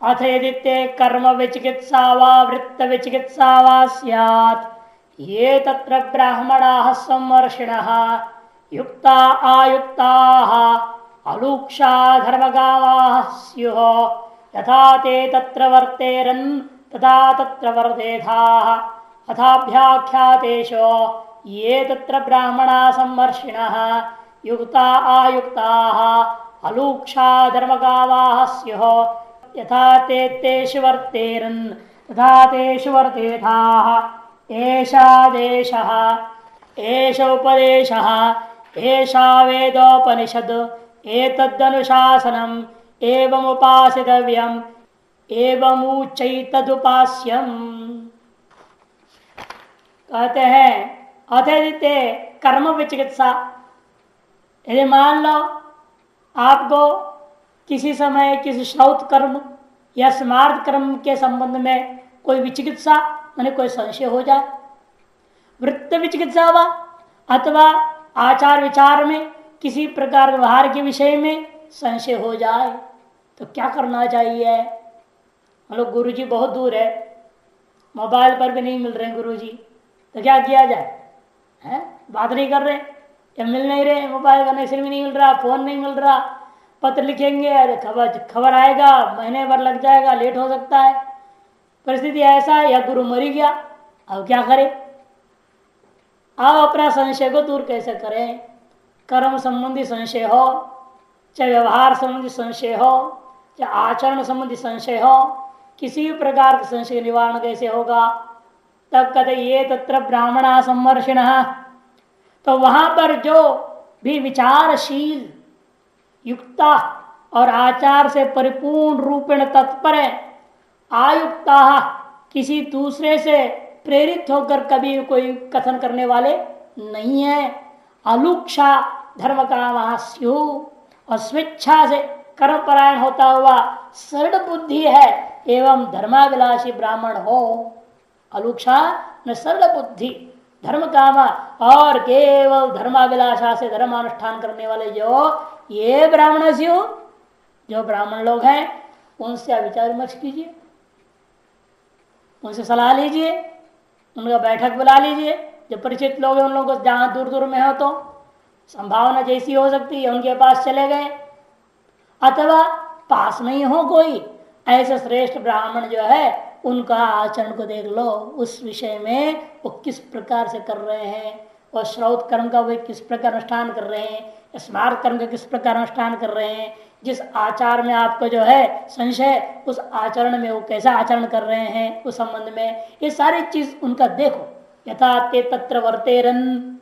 अथ यदि ते कर्म विचिकित्सा वा वृत्त विचिकित्सा वा स्यात् ये तत्र ब्राह्मणाः सम्मर्षिणः युक्ता आयुक्ताः अलूक्षा धर्मगावाः स्युः यथा ते तत्र वर्तेरन् तथा तत्र वर्तेथाः अथाभ्याख्यातेषु ये तत्र ब्राह्मणाः सम्मर्षिणः युक्ता आयुक्ताः अलूक्षा धर्मगावाः स्युः यथा ते तेषु वर्तेरन् तथा तेषु वर्तेथाः एषा देशः एष उपदेशः एषा वेदोपनिषद एतदनुशासनम् एवमुपासितव्यम् एवमुच्चैतदुपास्यम्। कहते हैं अथैते कर्म विचिकित्सा, यदि मान लो आपको किसी समय किसी श्रौत कर्म या स्मार्त कर्म के संबंध में कोई विचिकित्सा माने कोई संशय हो जाए, वृत्त विचिकित्सा हुआ अथवा आचार विचार में किसी प्रकार व्यवहार के विषय में संशय हो जाए तो क्या करना चाहिए। हम लोग गुरु जी बहुत दूर है, मोबाइल पर भी नहीं मिल रहे गुरु जी, तो क्या किया जाए? हैं, बात नहीं कर रहे या मिल नहीं रहे, मोबाइल कनेक्शन भी नहीं मिल रहा, फोन नहीं मिल रहा, पत्र लिखेंगे खबर आएगा महीने भर लग जाएगा, लेट हो सकता है, परिस्थिति ऐसा है या गुरु मरी गया, अब क्या करें? आप अपना संशय को दूर कैसे करें? कर्म संबंधी संशय हो, चाहे व्यवहार संबंधी संशय हो, चाहे आचरण संबंधी संशय हो, किसी भी प्रकार का संशय निवारण कैसे होगा? तब कहते ये तत्र ब्राह्मणा सम्मर्षिण, तो वहां पर जो भी विचारशील युक्ता और आचार से परिपूर्ण रूपेण तत्पर है, आयुक्ता किसी दूसरे से प्रेरित होकर कभी कोई कथन करने वाले नहीं है, अलुक्षा धर्म का स्यु और स्वेच्छा से कर्मपरायण होता हुआ सरल बुद्धि है एवं धर्माभिलाषी ब्राह्मण हो। अलुक्षा में सरल बुद्धि धर्म कामा और केवल धर्माभिलाषा से धर्मानुष्ठान करने वाले जो ये ब्राह्मण स्यु, जो ब्राह्मण लोग हैं उनसे विचार विमर्श कीजिए, उनसे सलाह लीजिए, उनका बैठक बुला लीजिए। जो परिचित लोग हैं उन लोगों को जहाँ दूर दूर में हो तो संभावना जैसी हो सकती है उनके पास चले गए, अथवा पास में ही हो कोई ऐसे श्रेष्ठ ब्राह्मण जो है उनका आचरण को देख लो, उस विषय में वो किस प्रकार से कर रहे हैं, और श्रौत कर्म का वे किस प्रकार अनुष्ठान कर रहे हैं, स्मार्त कर्म का किस प्रकार अनुष्ठान कर रहे हैं, जिस आचार में आपको जो है संशय उस आचरण में वो कैसा आचरण कर रहे हैं उस संबंध में, ये सारी चीज उनका देखो। यथा ते तत्र वर्तेरन,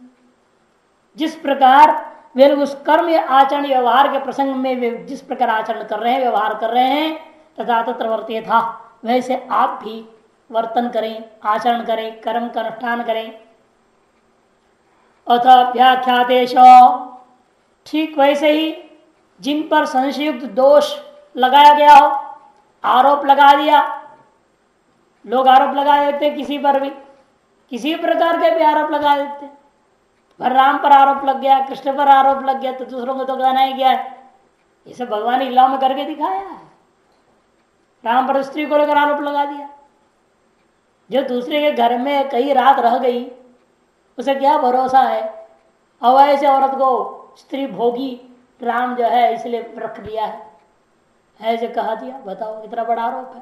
जिस प्रकार वे लोग उस कर्म या आचरण व्यवहार के प्रसंग में वे जिस प्रकार आचरण कर रहे हैं व्यवहार कर रहे हैं, तथा तत्र वर्ते था वैसे आप भी वर्तन करें, आचरण करें, कर्म का अनुष्ठान करें। अथ व्याख्यातेश, ठीक वैसे ही जिन पर संशयुक्त दोष लगाया गया हो, आरोप लगा दिया, लोग आरोप लगा देते किसी पर भी, किसी प्रकार के भी आरोप लगा देते, पर राम पर आरोप लग गया, कृष्ण पर आरोप लग गया तो दूसरों को तो कहना ही गया है, ये सब भगवान ने लीला में करके दिखाया है। राम पर स्त्री को लेकर आरोप लगा दिया, जो दूसरे के घर में कई रात रह गई उसे क्या भरोसा है, अब ऐसे औरत को स्त्री भोगी राम जो है इसलिए रख दिया है, ऐसे कहा दिया। बताओ इतना बड़ा आरोप है।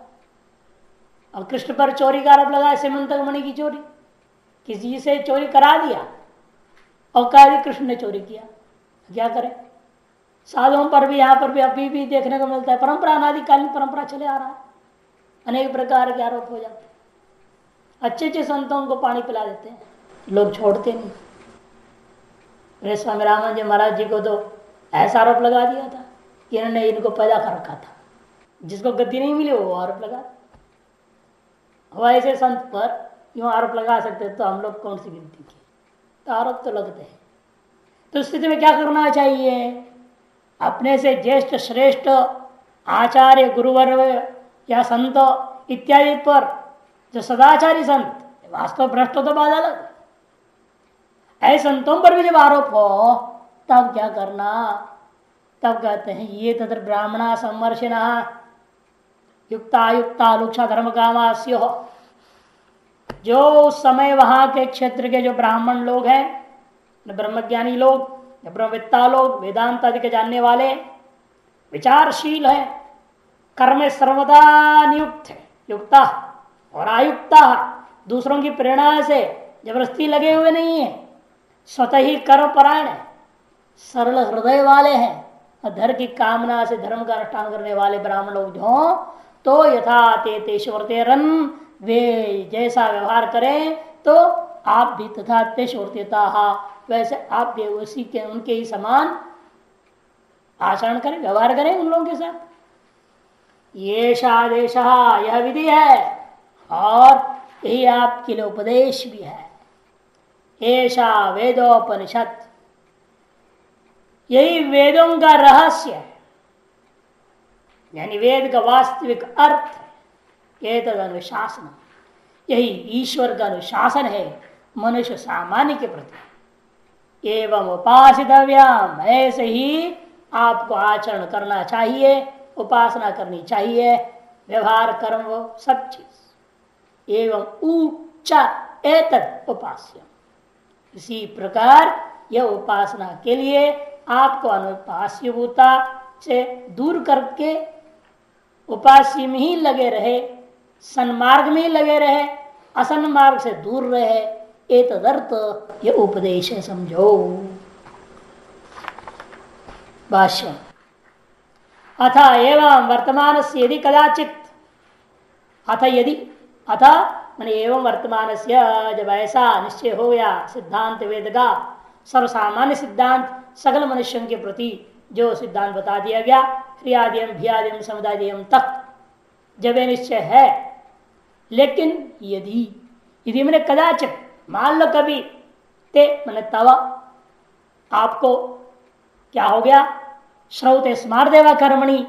अब कृष्ण पर चोरी का आरोप लगा, सीमंतक मणि की चोरी, किसी से चोरी करा दिया और कह दी कृष्ण ने चोरी किया, क्या करें? साधुओं पर भी यहाँ पर भी अभी भी देखने को मिलता है, परंपरा अनादिकालीन परंपरा चले आ रहा है, अनेक प्रकार के आरोप हो जाते हैं। अच्छे अच्छे संतों को पानी पिला देते हैं, लोग छोड़ते नहीं। मेरे स्वामी रामानंद जी महाराज जी को तो ऐसा आरोप लगा दिया था कि इन्होंने इनको पैदा कर रखा था, जिसको गद्दी नहीं मिली वो आरोप लगा। ऐसे संत पर यूँ आरोप लगा सकते तो हम लोग कौन सी गिनती की, तो आरोप तो लगते हैं। तो स्थिति में क्या करना चाहिए? अपने से ज्येष्ठ श्रेष्ठ आचार्य गुरुवर या संत इत्यादि पर जो सदाचारी संत, वास्तव भ्रष्ट तो बात अलग, ऐसे संतों पर भी जब आरोप हो तब क्या करना? तब कहते हैं ये तत्र ब्राह्मणा सम्मर्षिणा, युक्ता युक्ता लुक्षा धर्म कामास्यो, जो उस समय वहां के क्षेत्र के जो ब्राह्मण लोग हैं, ब्रह्मज्ञानी लोग, ब्रह्मविद्ता लोग, वेदांत आदि के जानने वाले, विचारशील है, कर्म में सर्वदा नियुक्त है, युक्ता और आयुक्ता, दूसरों की प्रेरणा से जबरदस्ती लगे हुए नहीं है, स्वतः ही कर्म परायण है, सरल हृदय वाले हैं और धर्म की कामना से धर्म का अनुष्ठान करने वाले ब्राह्मण लोग जो, तो यथा ते तेषवर्तेरन, वे जैसा व्यवहार करें तो आप भी तथा तेषवर्तेता, वैसे आप भी उसी के उनके ही समान आचरण करें, व्यवहार करें उन लोगों के साथ। ये आदेश, यह विधि है और यही आपके लिए उपदेश भी है। ऐसा वेदोपनिषद, यही वेदों का रहस्य है, यानी वेद का वास्तविक अर्थ है। ये तद अनुशासन, यही ईश्वर का अनुशासन है मनुष्य सामान्य के प्रति। एवं उपासितव्यम, ऐसे ही आपको आचरण करना चाहिए, उपासना करनी चाहिए, व्यवहार कर्म सब चीज। एवं उच्च एतद उपास्यम, इसी प्रकार यह उपासना के लिए आपको अनुपास्यभूता से दूर करके उपास्य में ही लगे रहे, सन्मार्ग में ही लगे रहे, असन्मार्ग से दूर रहे, एतदर्थ यह उपदेश है, समझो। भाष्य, अथ एवं वर्तमान से यदि कदाचित, अथ यदि, अथ मैंने एवं वर्तमान से, जब ऐसा निश्चय हो गया सिद्धांत वेद का, सर्वसामान्य सिद्धांत सकल मनुष्यों के प्रति जो सिद्धांत बता दिया गया, क्रियादियम भ्यादियम समुदायम तक, जब यह निश्चय है, लेकिन यदि, यदि मैंने कदाचित, मान लो कभी, ते मैंने तव, आपको क्या हो गया, श्रौते स्मार्देवा कर्मणि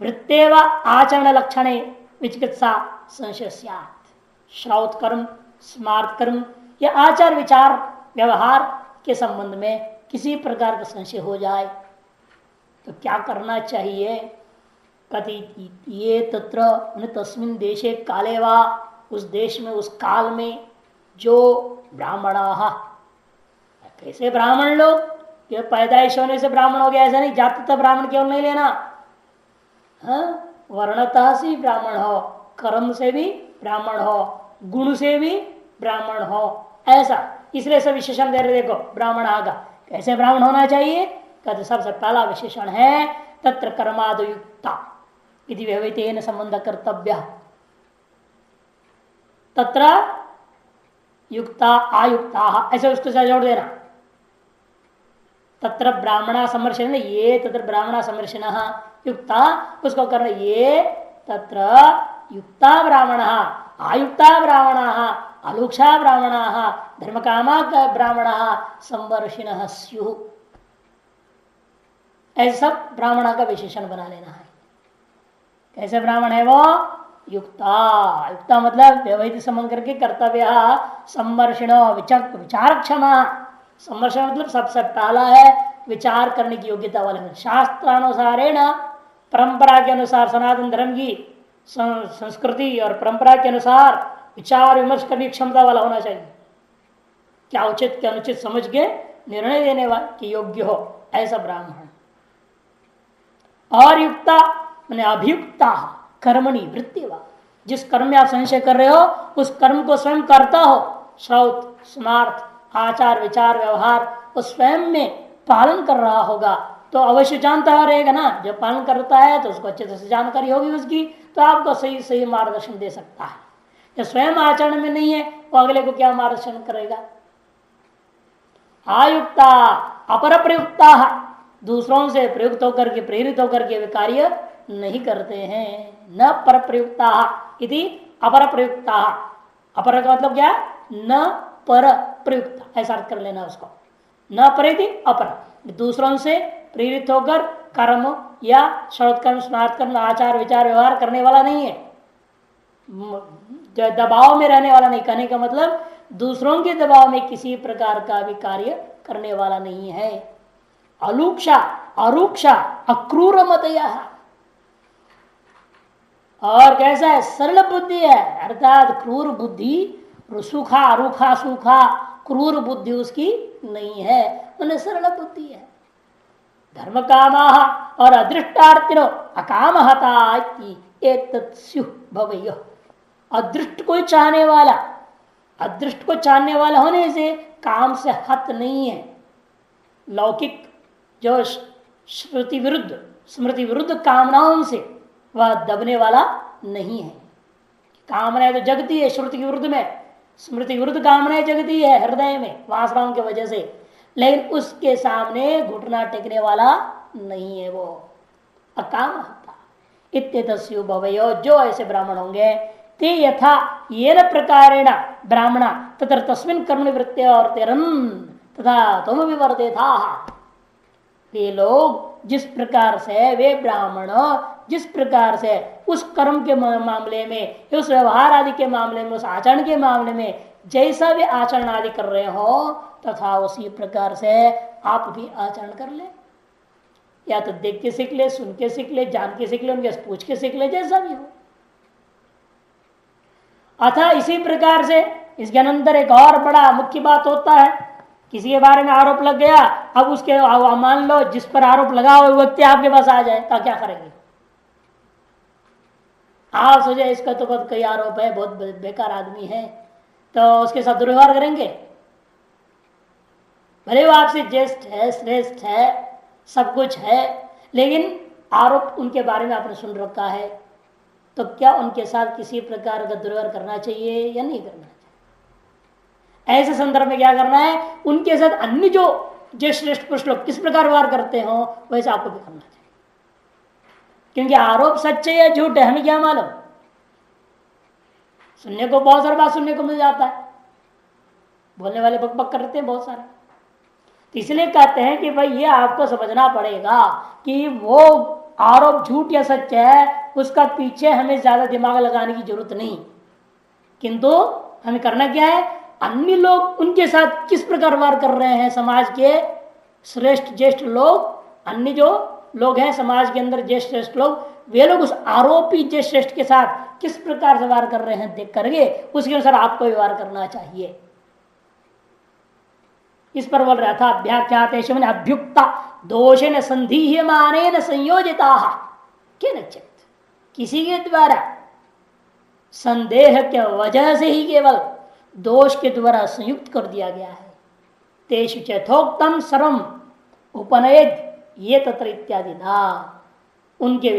वृत्तेव आचरण लक्षणे विचिकित्सा संशय स्यात्। श्रौत कर्म, स्मार्त कर्म या आचार विचार व्यवहार के संबंध में किसी प्रकार का संशय हो जाए तो क्या करना चाहिए। कति ये तत्र तस्मिन् देशे काले वा, उस देश में उस काल में जो ब्राह्मणा, कैसे ब्राह्मण लोग, कि पैदाइश होने से ब्राह्मण हो गया ऐसा नहीं, जाततः ब्राह्मण केवल नहीं लेना, वर्णतः से ब्राह्मण हो, कर्म से भी ब्राह्मण हो, गुण से भी ब्राह्मण हो, ऐसा, इसलिए सब विशेषण दे रहे। देखो ब्राह्मण आगा कैसे ब्राह्मण होना चाहिए, कहते सबसे पहला विशेषण है तत्र कर्मादयुक्ता यदि व्यवहितेन संबंध कर्तव्य, तत्र युक्ता आयुक्ता, ऐसे उसको जोड़ देना। तत्र ब्राह्मणा समर्शन, ये तत्र ब्राह्मणा समर्शन युक्ता, उसको करना ये तत्र युक्ता ब्राह्मण, आयुक्ता ब्राह्मण, अलुक्षा ब्राह्मण, धर्मकामा ब्राह्मण संवर्षिण स्यु, ऐसे सब ब्राह्मण का विशेषण बना लेना है। कैसे ब्राह्मण है वो, युक्ता, युक्ता मतलब व्यवहित संबंध करके कर्तव्य, संवर्षिण विचार क्षमा, संवर्षण मतलब सबसे पहला है विचार करने की योग्यता वाले, शास्त्रानुसारेण परंपरा के अनुसार सनातन धर्म की संस्कृति और परंपरा के अनुसार विचार विमर्श करने की क्षमता वाला होना चाहिए, क्या उचित क्या अनुचित समझ के निर्णय देने वाले योग्य हो, ऐसा ब्राह्मण। और युक्ता मैंने अभियुक्ता कर्मणि वृत्तिवा, जिस कर्म में आप संशय कर रहे हो उस कर्म को स्वयं करता हो, श्रौत स्मार्त आचार विचार व्यवहार वो स्वयं में पालन कर रहा होगा तो अवश्य जानता रहेगा ना, जब पालन करता है तो उसको अच्छे से जानकारी होगी उसकी, तो आपको सही सही मार्गदर्शन दे सकता है। जब स्वयं आचरण में नहीं है वो अगले को क्या मार्गदर्शन करेगा। आयुक्ता अपर प्रयुक्ता, दूसरों से प्रयुक्त होकर के प्रेरित होकर के वे कार्य नहीं करते हैं। न पर प्रयुक्ता इति अपर प्रयुक्ता, अपर का मतलब क्या, न पर प्रयुक्त, ऐसा अर्थ कर लेना उसको। न परिधि अपर, दूसरों से प्रेरित होकर कर्म या श्रौत कर्म स्मार्त कर्म आचार विचार व्यवहार करने वाला नहीं है, दबाव में रहने वाला नहीं। कहने का मतलब दूसरों के दबाव में किसी प्रकार का भी कार्य करने वाला नहीं है। अलुक्षा अरुक्षा अक्रूर मतया, और कैसा है, सरल बुद्धि है, अर्थात क्रूर बुद्धि, सूखा रूखा सूखा क्रूर बुद्धि उसकी नहीं है, उन्हें सरल बुद्धि है। धर्म कामा और अदृष्टार्थिनो अकामहता भवयो, अदृष्ट को चाहने वाला, अदृष्ट को चाहने वाला होने से काम से हत नहीं है। लौकिक जो श्रुति विरुद्ध स्मृति विरुद्ध कामनाओं से वह दबने वाला नहीं है। कामनाएं तो जगती है श्रुति के विरुद्ध में, स्मृति विरुद्ध कामनाएं जगती है हृदय में वासनाओं की वजह से, लेकिन उसके सामने घुटना टेकने वाला नहीं है, वो अकाम होता। इत्येतस्यु भवयो, जो ऐसे ब्राह्मण होंगे, ते यथा येन प्रकारेण ब्राह्मणा तत्र तस्मिन् कर्म निवृत्ते और तेरन तथा तुम विवर्ते था। वे लोग जिस प्रकार से, वे ब्राह्मण जिस प्रकार से उस कर्म के मामले में, उस व्यवहार आदि के मामले में, उस आचरण के मामले में जैसा भी आचरण आदि कर रहे हो, तथा उसी प्रकार से आप भी आचरण कर ले। या तो देख के सीख ले, सुन के सीख ले, जान के सीख ले, उनके पूछ के सीख ले, जैसा भी हो। अतः इसी प्रकार से इसके अंदर एक और बड़ा मुख्य बात होता है, किसी के बारे में आरोप लग गया, अब उसके मान लो जिस पर आरोप लगा हुआ व्यक्ति आपके पास आ जाए तो क्या करेंगे आप? सोचे इसका तो बहुत कई आरोप है, बहुत बेकार आदमी है, तो उसके साथ दुर्व्यवहार करेंगे? भले वो आपसे ज्येष्ठ है, श्रेष्ठ है, सब कुछ है, लेकिन आरोप उनके बारे में आपने सुन रखा है, तो क्या उनके साथ किसी प्रकार का दुर्व्यवहार करना चाहिए या नहीं करना चाहिए? ऐसे संदर्भ में क्या करना है, उनके साथ अन्य जो श्रेष्ठ पुरुष लोग किस प्रकार व्यवहार करते हो वैसे आपको भी करना चाहिए। क्योंकि आरोप सच्चे या झूठ है हमें क्या मालूम, सुनने को बहुत सारी बात सुनने को मिल जाता है, बोलने वाले बक बक करते हैं बहुत सारे। तो इसलिए कहते हैं कि भाई ये आपको समझना पड़ेगा कि वो आरोप झूठ या सच है, उसका पीछे हमें ज्यादा दिमाग लगाने की जरूरत नहीं, किंतु हमें करना क्या है, अन्य लोग उनके साथ किस प्रकार व्यवहार कर रहे हैं, समाज के श्रेष्ठ ज्येष्ठ लोग, अन्य जो लोग हैं समाज के अंदर ज्येष्ठ श्रेष्ठ लोग, वे लोग उस आरोपी ज्येष्ठ श्रेष्ठ के साथ किस प्रकार से व्यवहार कर रहे हैं देख करके उसके अनुसार आपको व्यवहार करना चाहिए। इस पर बोल रहा था, अभ्याख्यातेषु अभ्युक्ता दोषेन संधीयमानेन संयोजिताः केनचित्, किसी के द्वारा संदेह के वजह से ही केवल दोष के द्वारा संयुक्त कर दिया गया है। तेषु चथोक्तम सर्वम उपनयेद ये तत्र इत्यादि ना, उनके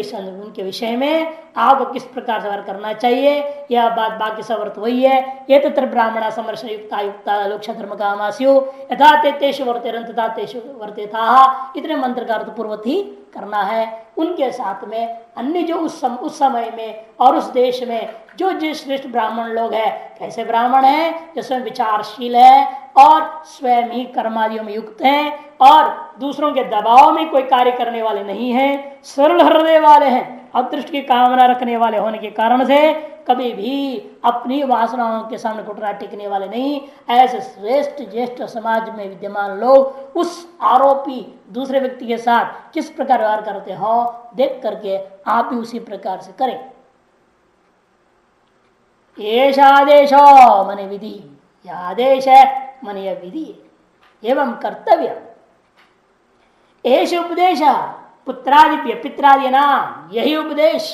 विषय में आपको किस प्रकार से व्यवहार करना चाहिए, यह बात बाकी सब अर्थ वही है। ये तत्र ब्राह्मण समर्श युक्ता युक्ता लोक्ष धर्म कामास्यु यथा तेषु वर्तेरन तथा तेषु वर्तेता, इतने मंत्र का अर्थ पूर्वत ही करना है। उनके साथ में अन्य जो उस समय में और उस देश में जो श्रेष्ठ ब्राह्मण लोग हैं, कैसे ब्राह्मण हैं, जो स्वयं विचारशील है और स्वयं ही कर्मादियों में युक्त हैं और दूसरों के दबाव में कोई कार्य करने वाले नहीं हैं, सरल हृदय वाले हैं, अदृष्ट की कामना रखने वाले होने के कारण से कभी भी अपनी वासनाओं के सामने घुटना टेकने वाले नहीं, ऐसे श्रेष्ठ ज्येष्ठ समाज में विद्यमान लोग उस आरोपी दूसरे व्यक्ति के साथ किस प्रकार व्यवहार करते हो देख करके आप भी उसी प्रकार से करें। आदेश मन विधि, यह आदेश है मन यह विधि एवं कर्तव्य। एष उपदेश पुत्रादि पित्रादि नाम, यही उपदेश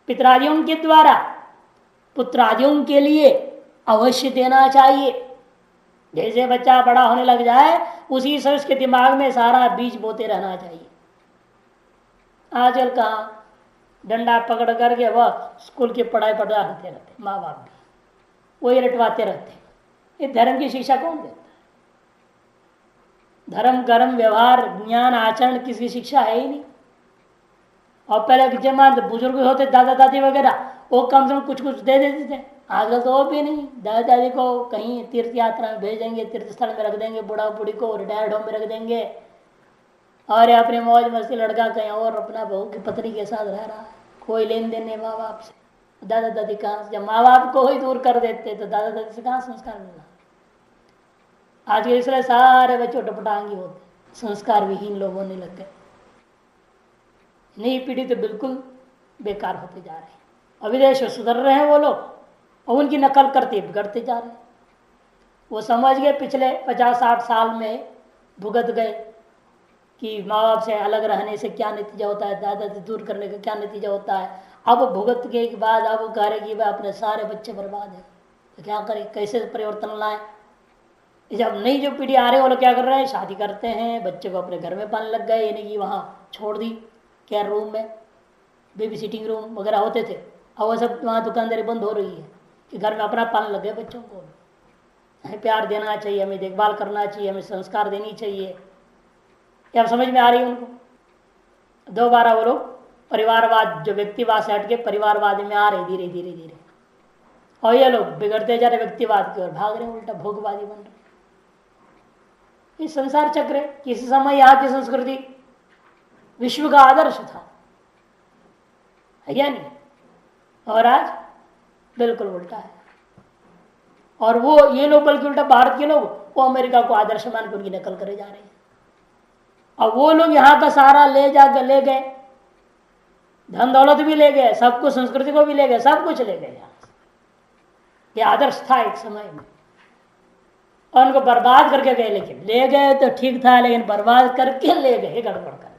पित्रादियों के द्वारा पुत्रादियों के लिए अवश्य देना चाहिए। जैसे बच्चा बड़ा होने लग जाए उसी से उसके दिमाग में सारा बीज बोते रहना चाहिए। आजकल कहाँ डंडा पकड़ करके वह स्कूल की पढ़ाई पढ़ाते रहते, माँ बाप भी वही रटवाते रहते। ये धर्म की शिक्षा कौन देता है? धर्म कर्म व्यवहार ज्ञान आचरण किसी शिक्षा है ही नहीं। और पहले के जमाने बुजुर्ग होते दादा दादी वगैरह, वो कम से कम कुछ कुछ दे देते थे। आजकल तो वो भी नहीं, दादा दादी को कहीं तीर्थ यात्रा में भेजेंगे, तीर्थ स्थल में रख देंगे, बूढ़ा बूढ़ी को रिटायर्ड होम में रख देंगे और अपने मौज मस्ती लड़का कहीं और अपना बहू की पत्नी के साथ रह रहा है, कोई लेन देन नहीं माँ बाप से। दादा दादी कहाँ से, जब माँ बाप को ही दूर कर देते तो दादा दादी से कहाँ संस्कार मिलना। आज के इसलिए सारे बच्चे टपटांगी होते, संस्कार विहीन लोग होने लग गए। नई पीढ़ी तो बिल्कुल बेकार होते जा रहे हैं। अविदेश सुधर रहे हैं वो लोग और उनकी नकल करते बिगड़ते जा रहे हैं। वो समझ गए पिछले 50-60 साल में भुगत गए कि माँ बाप से अलग रहने से क्या नतीजा होता है, दादा से दूर करने का क्या नतीजा होता है। अब भुगत के बाद अब वो कह रहे कि भाई अपने सारे बच्चे बर्बाद हैं, तो क्या करें, कैसे परिवर्तन लाएं। जब नई जो पीढ़ी आ रही है वो लोग क्या कर रहे हैं, शादी करते हैं, बच्चे को अपने घर में पालने लग गए, यानी कि वहाँ छोड़ दी केयर रूम में, बेबी सिटिंग रूम वगैरह होते थे, अब वो सब वहाँ दुकानदारी बंद हो रही है कि घर में अपना पालने लग गए बच्चों को। हमें प्यार देना चाहिए, हमें देखभाल करना चाहिए, हमें संस्कार देनी चाहिए, क्या समझ में आ रही है उनको। दोबारा वो लोग परिवारवाद, जो व्यक्तिवाद से हटके परिवारवाद में आ रहे धीरे धीरे धीरे, और ये लोग बिगड़ते जा रहे व्यक्तिवाद की ओर भाग रहे, उल्टा भोगवादी बन रहे। ये संसार चक्र है। किसी समय यहाँ की संस्कृति विश्व का आदर्श था, है या नहीं, और आज बिल्कुल उल्टा है। और वो ये लोग बल्कि उल्टा भारत के लोग वो अमेरिका को आदर्श मान के उनकी नकल करे जा रहे हैं। और वो लोग यहाँ का सारा ले गए, धन दौलत भी ले गए, सब कुछ, संस्कृति को भी ले गए, सब कुछ ले गए यहाँ। ये आदर्श था एक समय में, और उनको बर्बाद करके गए। लेकिन ले गए तो ठीक था, लेकिन बर्बाद करके ले गए, गड़बड़ कर।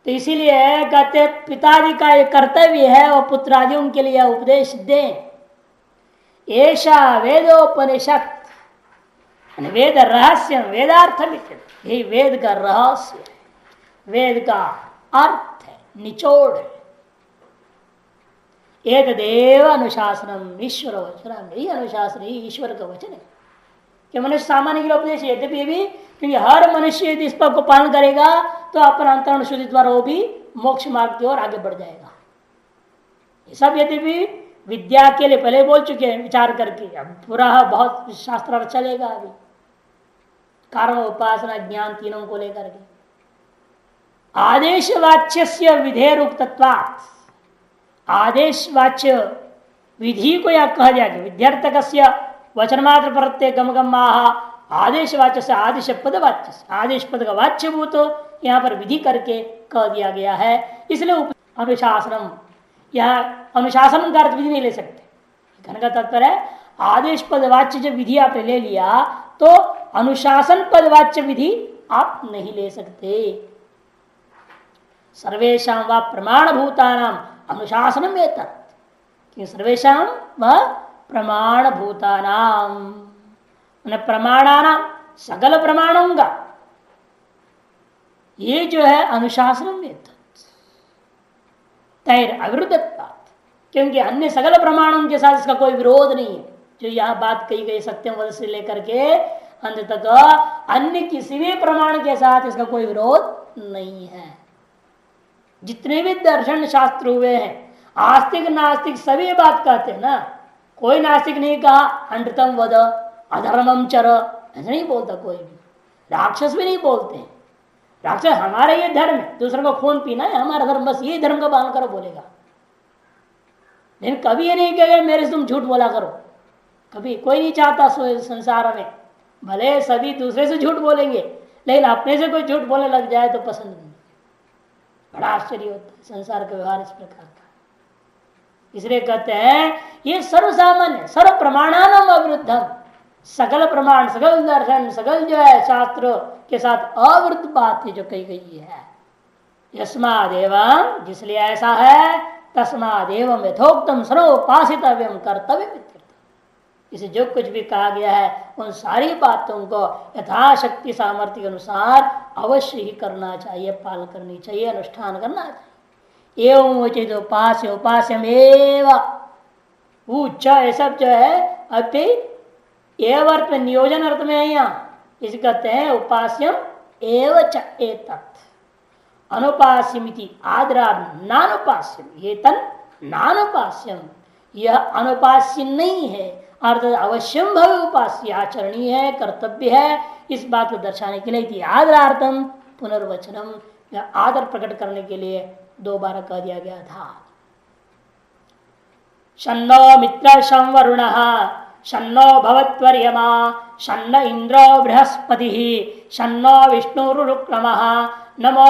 तो इसीलिए कहते पिताजी का एक कर्तव्य है वो पुत्रादियों के लिए उपदेश दें। ऐसा वेदोपनिषद, वेद रहस्य, वेदार्थ, यही वेद का रहस्य है, वेद का अर्थ है, निचोड़ है। एतदेव अनुशासनम ईश्वर वचनम, यही अनुशासन, यही ईश्वर का वचन है कि मनुष्य सामान्य के लिए उपदेश है। यद्यपि भी क्योंकि हर मनुष्य यदि इस पर को पालन करेगा तो अपना अंतरण शुद्धि द्वारा वो भी मोक्ष मार्ग की ओर आगे बढ़ जाएगा। ये सब यद्यपि विद्या के लिए पहले बोल चुके हैं विचार करके, अब पूरा बहुत शास्त्र चलेगा अभी, कारण उपासना ज्ञान तीनों को लेकर के। आदेश वाच्य विधेयरुक्तत्वात्, आदेश वाच्य विधि को यह कहा जाएगा। विद्यार्थक वचन मात्र प्रत्यय गम आदेश वाच्य से आदेश पद वाच्य, आदेश पद का वाच्यभूत यहाँ पर विधि करके कह दिया गया है। इसलिए अनुशासनम, यहाँ अनुशासन का अर्थ विधि नहीं ले सकते, कहने का तात्पर्य है आदेश पद वाच्य जब विधि आपने ले लिया तो अनुशासन पद वाच्य विधि आप नहीं ले सकते। सर्वेशा व प्रमाण भूतानाम अनुशासनम एतत्, सर्वेशा व प्रमाण भूतानाम, प्रमाणानाम सकल प्रमाणों का ये जो है अनुशासन में तैर अविरुद्धत्वात्, क्योंकि अन्य सकल प्रमाणों के साथ इसका कोई विरोध नहीं है। जो यहाँ बात कही गई सत्यम वध से लेकर के अंत तक अन्य किसी भी प्रमाण के साथ इसका कोई विरोध नहीं है। जितने भी दर्शन शास्त्र हुए हैं, आस्तिक नास्तिक सभी बात कहते हैं ना, कोई नास्तिक नहीं कहा अनृतम वद अधर्मम चर, ऐसा नहीं बोलता कोई भी। राक्षस भी नहीं बोलते हैं, राक्षस हमारा ये धर्म है, दूसरों को खून पीना है हमारा धर्म, बस यही धर्म का पालन करो बोलेगा। लेकिन कभी ये नहीं कहेगा मेरे से तुम झूठ बोला करो, कभी कोई नहीं चाहता संसार में। भले सभी दूसरे से झूठ बोलेंगे, लेकिन अपने से कोई झूठ बोलने लग जाए तो पसंद नहीं। बड़ा आश्चर्य होता है संसार का व्यवहार इस प्रकार का। इसलिए कहते हैं ये सर्वसामान्य सर्व प्रमाणानाम अविरुद्धम, सकल प्रमाण सकल दर्शन सकल जो है शास्त्र के साथ अविरुद्ध बात जो कही गई है। यस्मादेवं, जिसलिए ऐसा है, तस्मादेवं यथोक्तम सर्वोपासितव्यम कर्तव्य। इसे जो कुछ भी कहा गया है उन सारी बातों को यथाशक्ति सामर्थ्य के अनुसार अवश्य ही करना चाहिए, पालन करनी चाहिए, अनुष्ठान करना चाहिए। एवं उचित उपास्य उपास्यमेव उच्च, ये सब जो है अति एव अर्थ में नियोजन अर्थ में है। यहाँ इसे कहते हैं उपास्यम एव च एतत् अनुपास्यमिति आदरार्थ नानुपास्यम, ये तन नानुपास्यम, यह अनुपास्य नहीं है, अर्थात अवश्यम भव उपास्य, आचरणीय है, कर्तव्य है। इस बात को दर्शाने के लिए आदरार्थम पुनर्वचनम, आदर प्रकट करने के लिए दोबारा कह दिया गया था। शन्नो मित्र संवरुण शन्नो भवत्वर्यमा शन्न इंद्रो बृहस्पति शन्नो विष्णुरुक्रम नमो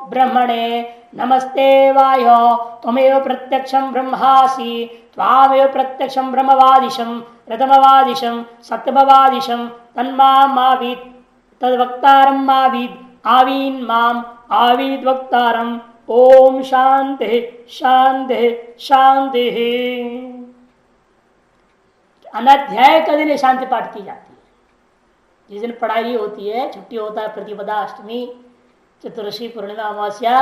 ब्रह्मणे नमस्ते वायो त्वमेव प्रत्यक्षं ब्रह्मासि त्वामेव प्रत्यक्षं ब्रह्मवादिशं रतमवादिशं सत्यमवादिशं तन्मावीत् तद्वक्तारं मावीत् आवीन् माम आवीद वक्तारम। ओम शांति शांति शांति। अनाध्याय का दिन शांति पाठ की जाती है। जिस दिन पढ़ाई होती है, छुट्टी होता है, प्रतिपदा अष्टमी चतुर्दशी पूर्णिमा अमावस्या,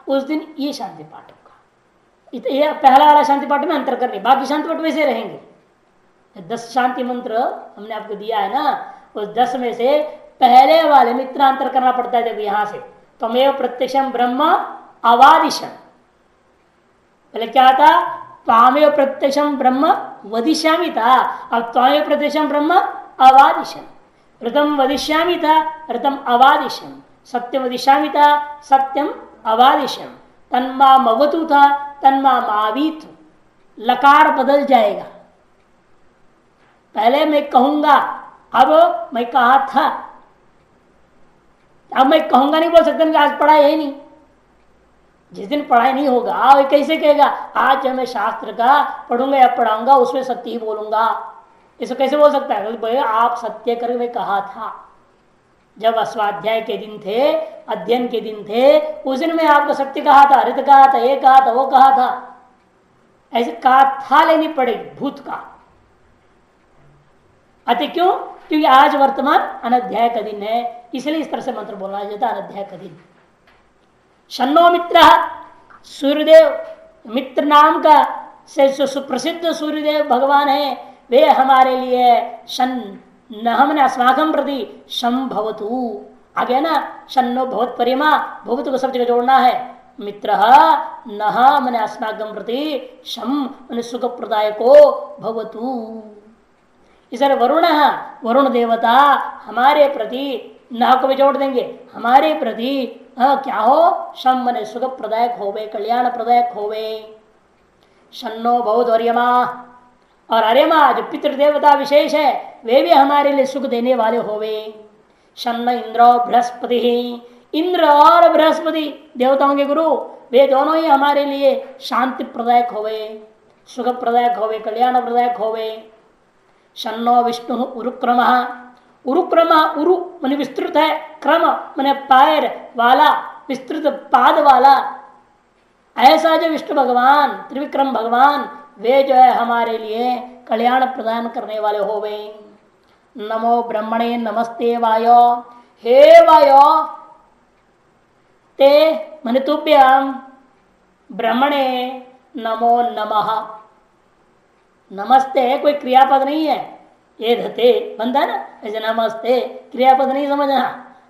उस दिन ये शांति पाठ होगा। ये पहला वाला शांति पाठ में अंतर करनी, बाकी शांति पाठ वैसे रहेंगे। 10 शांति मंत्र हमने आपको दिया है ना, उस 10 में से पहले वाले में इतना अंतर करना पड़ता है। देखो यहां से त्वमेव प्रत्यक्षम ब्रह्म अवादिशम, पहले क्या था? त्वामेव प्रत्यक्षम ब्रह्म वदिष्यामि था, अब त्वामेव प्रत्यक्षम ब्रह्म अवादिशम। ऋतम वदिष्यामि था, ऋतम अवादिशम। सत्यम वदिष्यामि था, सत्यम अवादिशम। तन्मा मवतु था, तन्मा मावीत। लकार बदल जाएगा। पहले मैं कहूंगा, अब मैं कहा था। अब मैं कहूंगा नहीं बोल सकता कि आज पढ़ाई है नहीं। जिस दिन पढ़ाई नहीं होगा वो कैसे कहेगा आज मैं शास्त्र का पढ़ूंगा या पढ़ाऊंगा, उसमें सत्य ही बोलूंगा? इसे कैसे बोल सकता है? बोले आप सत्य करके मैं कहा था। जब स्वाध्याय के दिन थे, अध्ययन के दिन थे, उस दिन मैं आपको सत्य कहा था, हरित कहा था, ये कहा था, वो कहा था। ऐसे कहा था लेनी पड़ेगी भूत का। अतः क्यों? क्योंकि आज वर्तमान अनध्याय का दिन है, इसलिए इस तरह से मंत्र बोलना जाता है अनध्याय का दिन। शन्नो मित्र, सूर्यदेव मित्र नाम का से सुप्रसिद्ध सूर्यदेव भगवान है, वे हमारे लिए शन न हमने अस्माकम प्रति शम भवतु आ गया ना। शन्नो भवत परिमा, भवतु को सब जगह जोड़ना है। मित्र न मैंने अस्माकम प्रति शम मैंने सुख प्रदायको भवतु। इस वरुण वरुण देवता हमारे प्रति, न को भी जोड़ देंगे, हमारे प्रति क्या हो? शम मने सुख प्रदायक होवे, कल्याण प्रदायक होवे। शन्नो बहुत अर्यमा, और अर्यमा जो पितृदेवता विशेष है वे भी हमारे लिए सुख देने वाले होवे। शन्न इंद्रो बृहस्पति, इंद्र और बृहस्पति देवताओं के गुरु, वे दोनों ही हमारे लिए शांति प्रदायक होवे, सुख प्रदायक होवे, कल्याण प्रदायक होवे। शन्नो विष्णु उरुक्रम, उरुक्रम उरु मन विस्तृत है, क्रम मन पैर वाला, विस्तृत पाद वाला। ऐसा जो विष्णु भगवान त्रिविक्रम भगवान, वे जो है हमारे लिए कल्याण प्रदान करने वाले होवे। नमो ब्रह्मणे नमस्ते वायो, हे वायो ते मन तुभ्यम ब्रह्मणे नमो नमः। नमस्ते कोई क्रियापद नहीं है, ये धते बनता है ना, ऐसे नमस्ते क्रियापद नहीं समझना।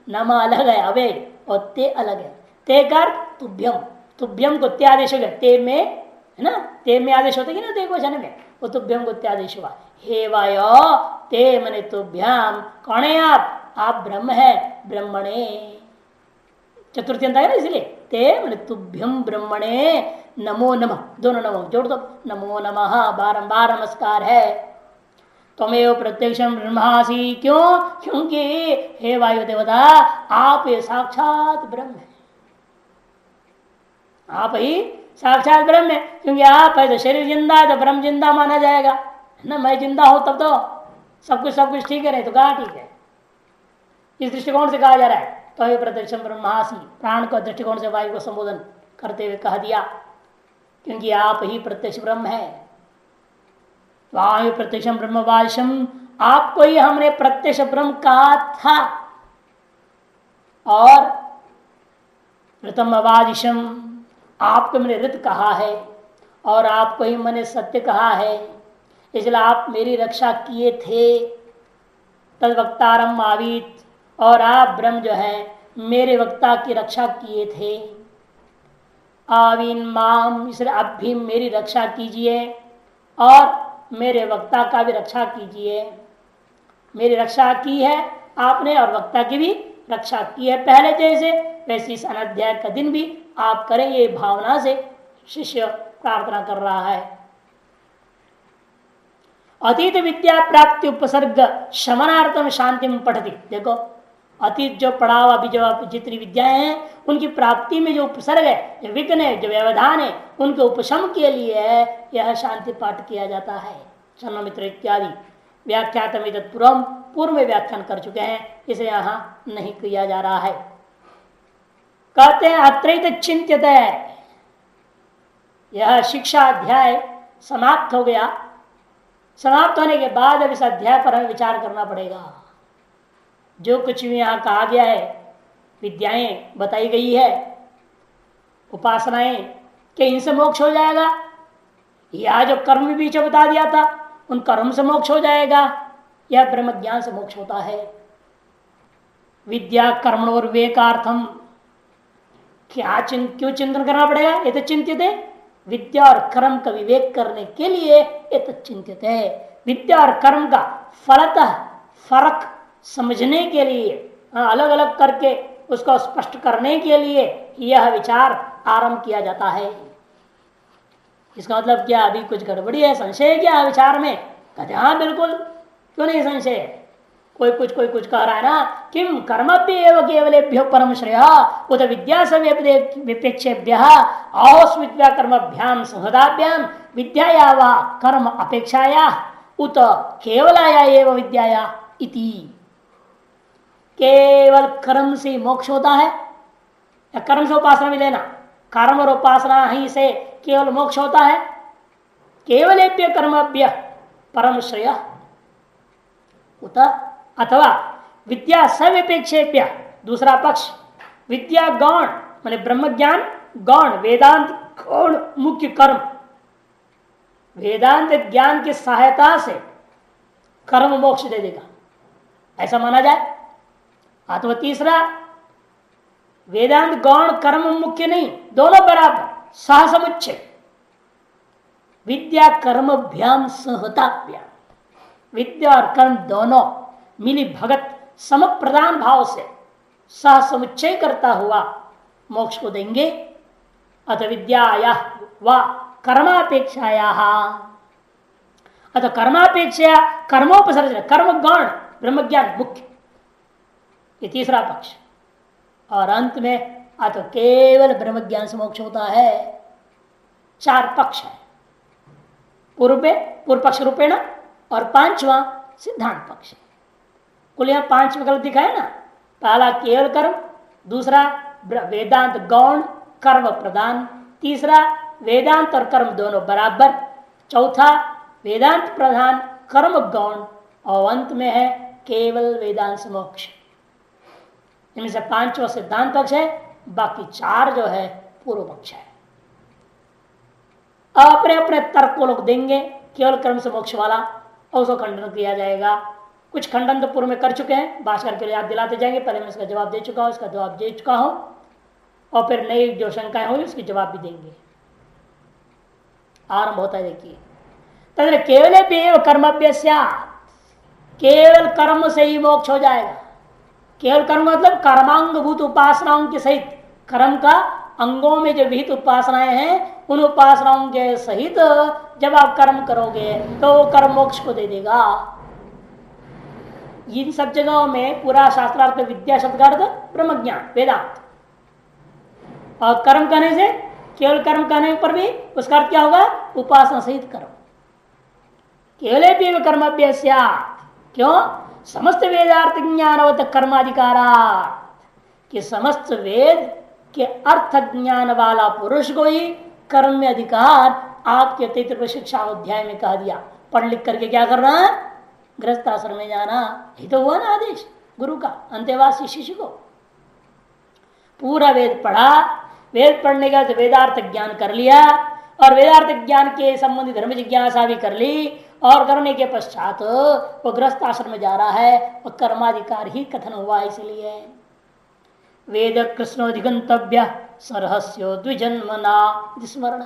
नम अलग है अवेग, और ते अलग है। ते कर तुभ्यम, तुभ्यम को त्यादेश हो गया, ते में है ना, ते में आदेश होता है ना, ते क्वेश्चन में वो तुभ्यम को त्यादेश हुआ। हे वायो ते मने तुभ्यम, कौन है आप ब्रह्म है, ब्रह्मणे चतुर्थी है ना, इसलिए ते मने तुभ्यम ब्रह्मणे नमो नमः, दोनों नमो जोड़ दो, नमो नमः बारंबार नमस्कार है। त्वमेव प्रत्यक्षम ब्रह्मासि, क्यों? क्योंकि हे वायु देवता आप ये साक्षात ब्रह्म है, आप ही साक्षात ब्रह्म है। क्योंकि आप है तो शरीर जिंदा है तो ब्रह्म जिंदा माना जाएगा, है ना। मैं जिंदा हूं तब तो सब कुछ ठीक है, नहीं तो कहा ठीक है। इस दृष्टिकोण से कहा जा रहा है त्वमेव प्रत्यक्षम ब्रह्मासि, प्राण को दृष्टिकोण से वायु को संबोधन करते हुए कह दिया, क्योंकि आप ही प्रत्यक्ष ब्रह्म है। वायु प्रत्यक्षम ब्रह्मवादिशम, आपको ही हमने प्रत्यक्ष ब्रह्म कहा था, और ऋतमवादिशम आपको मैंने ऋत कहा है, और आपको ही मैंने सत्य कहा है, इसलिए आप मेरी रक्षा किए थे। तद वक्तारम आवीत, और आप ब्रह्म जो है मेरे वक्ता की रक्षा किए थे। आवीन माम, इसलिए आप भी मेरी रक्षा कीजिए, और मेरे वक्ता का भी रक्षा कीजिए। मेरी रक्षा की है आपने, और वक्ता की भी रक्षा की है पहले जैसे, वैसे इस अनाध्याय का दिन भी आप करें, ये भावना से शिष्य प्रार्थना कर रहा है। अतीत विद्या प्राप्ति उपसर्ग शमनार्थम शांति पठती। देखो अतीत जो पढ़ा हुआ अभी जो जितनी विद्याएं हैं उनकी प्राप्ति में जो उपसर्ग है, जो विघ्न है, जो व्यवधान है, उनके उपशम के लिए यह शांति पाठ किया जाता है। चलो मित्र इत्यादि व्याख्यात में पूर्व में व्याख्यान कर चुके हैं, इसे यहां नहीं किया जा रहा है। कहते हैं अत्रैत चिंतित है, यह शिक्षा अध्याय समाप्त हो गया। समाप्त होने के बाद अब इस अध्याय पर हमें विचार करना पड़ेगा। जो कुछ भी यहाँ कहा गया है, विद्याएं बताई गई है, उपासनाएं, क्या इनसे मोक्ष हो जाएगा? या जो कर्म बीच बता दिया था उन कर्म से मोक्ष हो जाएगा, या ब्रह्म ज्ञान से मोक्ष होता है? विद्या कर्म और विवेकार्थम क्यों चिंतन करना पड़ेगा? ये तो चिंतित है। विद्या और कर्म का विवेक करने के लिए ये तो चिंतित है। विद्या और कर्म का फलतः फर्क समझने के लिए, अलग अलग करके उसको स्पष्ट करने के लिए यह विचार आरंभ किया जाता है। इसका मतलब क्या? अभी कुछ गड़बड़ी है, संशय है क्या विचार में? कहते हाँ बिल्कुल, क्यों नहीं संशय है। कोई कुछ कह रहा है ना, किम कर्मभ्य केवलेभ्यो परम श्रेय उत विद्या से विपेक्षेभ्य औस्विद्या कर्मभ्याम संहदाभ्याम विद्याया वा कर्म अपेक्षाया उत केवलाया एव विद्याया इति। केवल कर्म से मोक्ष होता है या कर्म से उपासना भी लेना? कर्म और उपासना ही से केवल मोक्ष होता है। केवलेभ्य कर्मभ्य परम श्रेय उत अथवा विद्या सविपेक्षेभ्य, दूसरा पक्ष विद्या गौण माने ब्रह्म ज्ञान गौण, वेदांत गौण मुख्य कर्म, वेदांत ज्ञान की सहायता से कर्म मोक्ष दे देगा, ऐसा माना जाए। अथवा तीसरा वेदांत गौण कर्म मुख्य नहीं, दोनों बराबर सह समुच्चय, विद्या कर्मभ्याम सहताभ्याम, विद्या और कर्म दोनों मिली भगत सम प्रदान भाव से सह समुच्चय करता हुआ मोक्ष को देंगे। अथ विद्याया व कर्मापेक्षाया, अथ कर्मापेक्षा कर्मोपसर्जन, कर्म गौण ब्रह्म ज्ञान मुख्य, ये तीसरा पक्ष। और अंत में अथ केवल ब्रह्म ज्ञान से मोक्ष होता है। चार पक्ष है, पूर्व पक्ष रूपेण और पांचवा सिद्धांत पक्ष। कुल यहाँ पांच विकल्प दिखाए ना। पहला केवल कर्म, दूसरा वेदांत गौण कर्म प्रदान, तीसरा वेदांत और कर्म दोनों बराबर, चौथा वेदांत प्रधान कर्म गौण, और अंत में है केवल वेदांत से मोक्ष। इनमें से पांचवा सिद्धांत पक्ष है, बाकी चार जो है पूर्व पक्ष है। अब अपने अपने तर्क को लोग देंगे केवल कर्म से मोक्ष वाला, और उसको खंडन किया जाएगा। कुछ खंडन तो पूर्व में कर चुके हैं, भाषकर के लिए याद दिलाते जाएंगे। पहले मैं इसका जवाब दे चुका हूं, इसका जवाब दे चुका हूं, और फिर नई जो शंकाएं हुई उसकी जवाब भी देंगे। आरंभ होता है, देखिए तथा केवल कर्मभ्य, केवल कर्म से ही मोक्ष हो जाएगा। केवल कर्म मतलब कर्मांगभूत उपासनाओं के सहित, कर्म का अंगों में जो विहित उपासनाएं हैं उन उपासनाओं के सहित जब आप कर्म करोगे तो वो कर्म मोक्ष को दे देगा। इन सब जगहों में पूरा शास्त्रार्थ विद्या शब्द का अर्थ ब्रह्म ज्ञान वेदांत, और कर्म कहने से केवल कर्म कहने पर भी उसका अर्थ क्या होगा? उपासना सहित कर्म। केवल कर्मभ्य, क्यों? समस्त वेदार्थ ज्ञानवत कर्माधिकारा, कि समस्त वेद के अर्थ ज्ञान वाला पुरुष को ही कर्म में अधिकार आपके तैतृय शिक्षा अध्याय में कह दिया। पढ़ लिख करके क्या करना है? गृहस्थ आश्रम में जाना, ये तो हुआ ना आदेश गुरु का अंत्यवासी शिष्य को। पूरा वेद पढ़ा, वेद पढ़ने का तो वेदार्थ ज्ञान कर लिया, और वेदार्थ ज्ञान के संबंधी धर्म जिज्ञासा भी कर ली, और करने के पश्चात वो गृहस्थ आश्रम में जा रहा है, वो कर्माधिकार ही कथन हुआ। इसलिए वेद कृष्णोधिगंतव्य सरहस्यो द्विजन्मना स्मरण।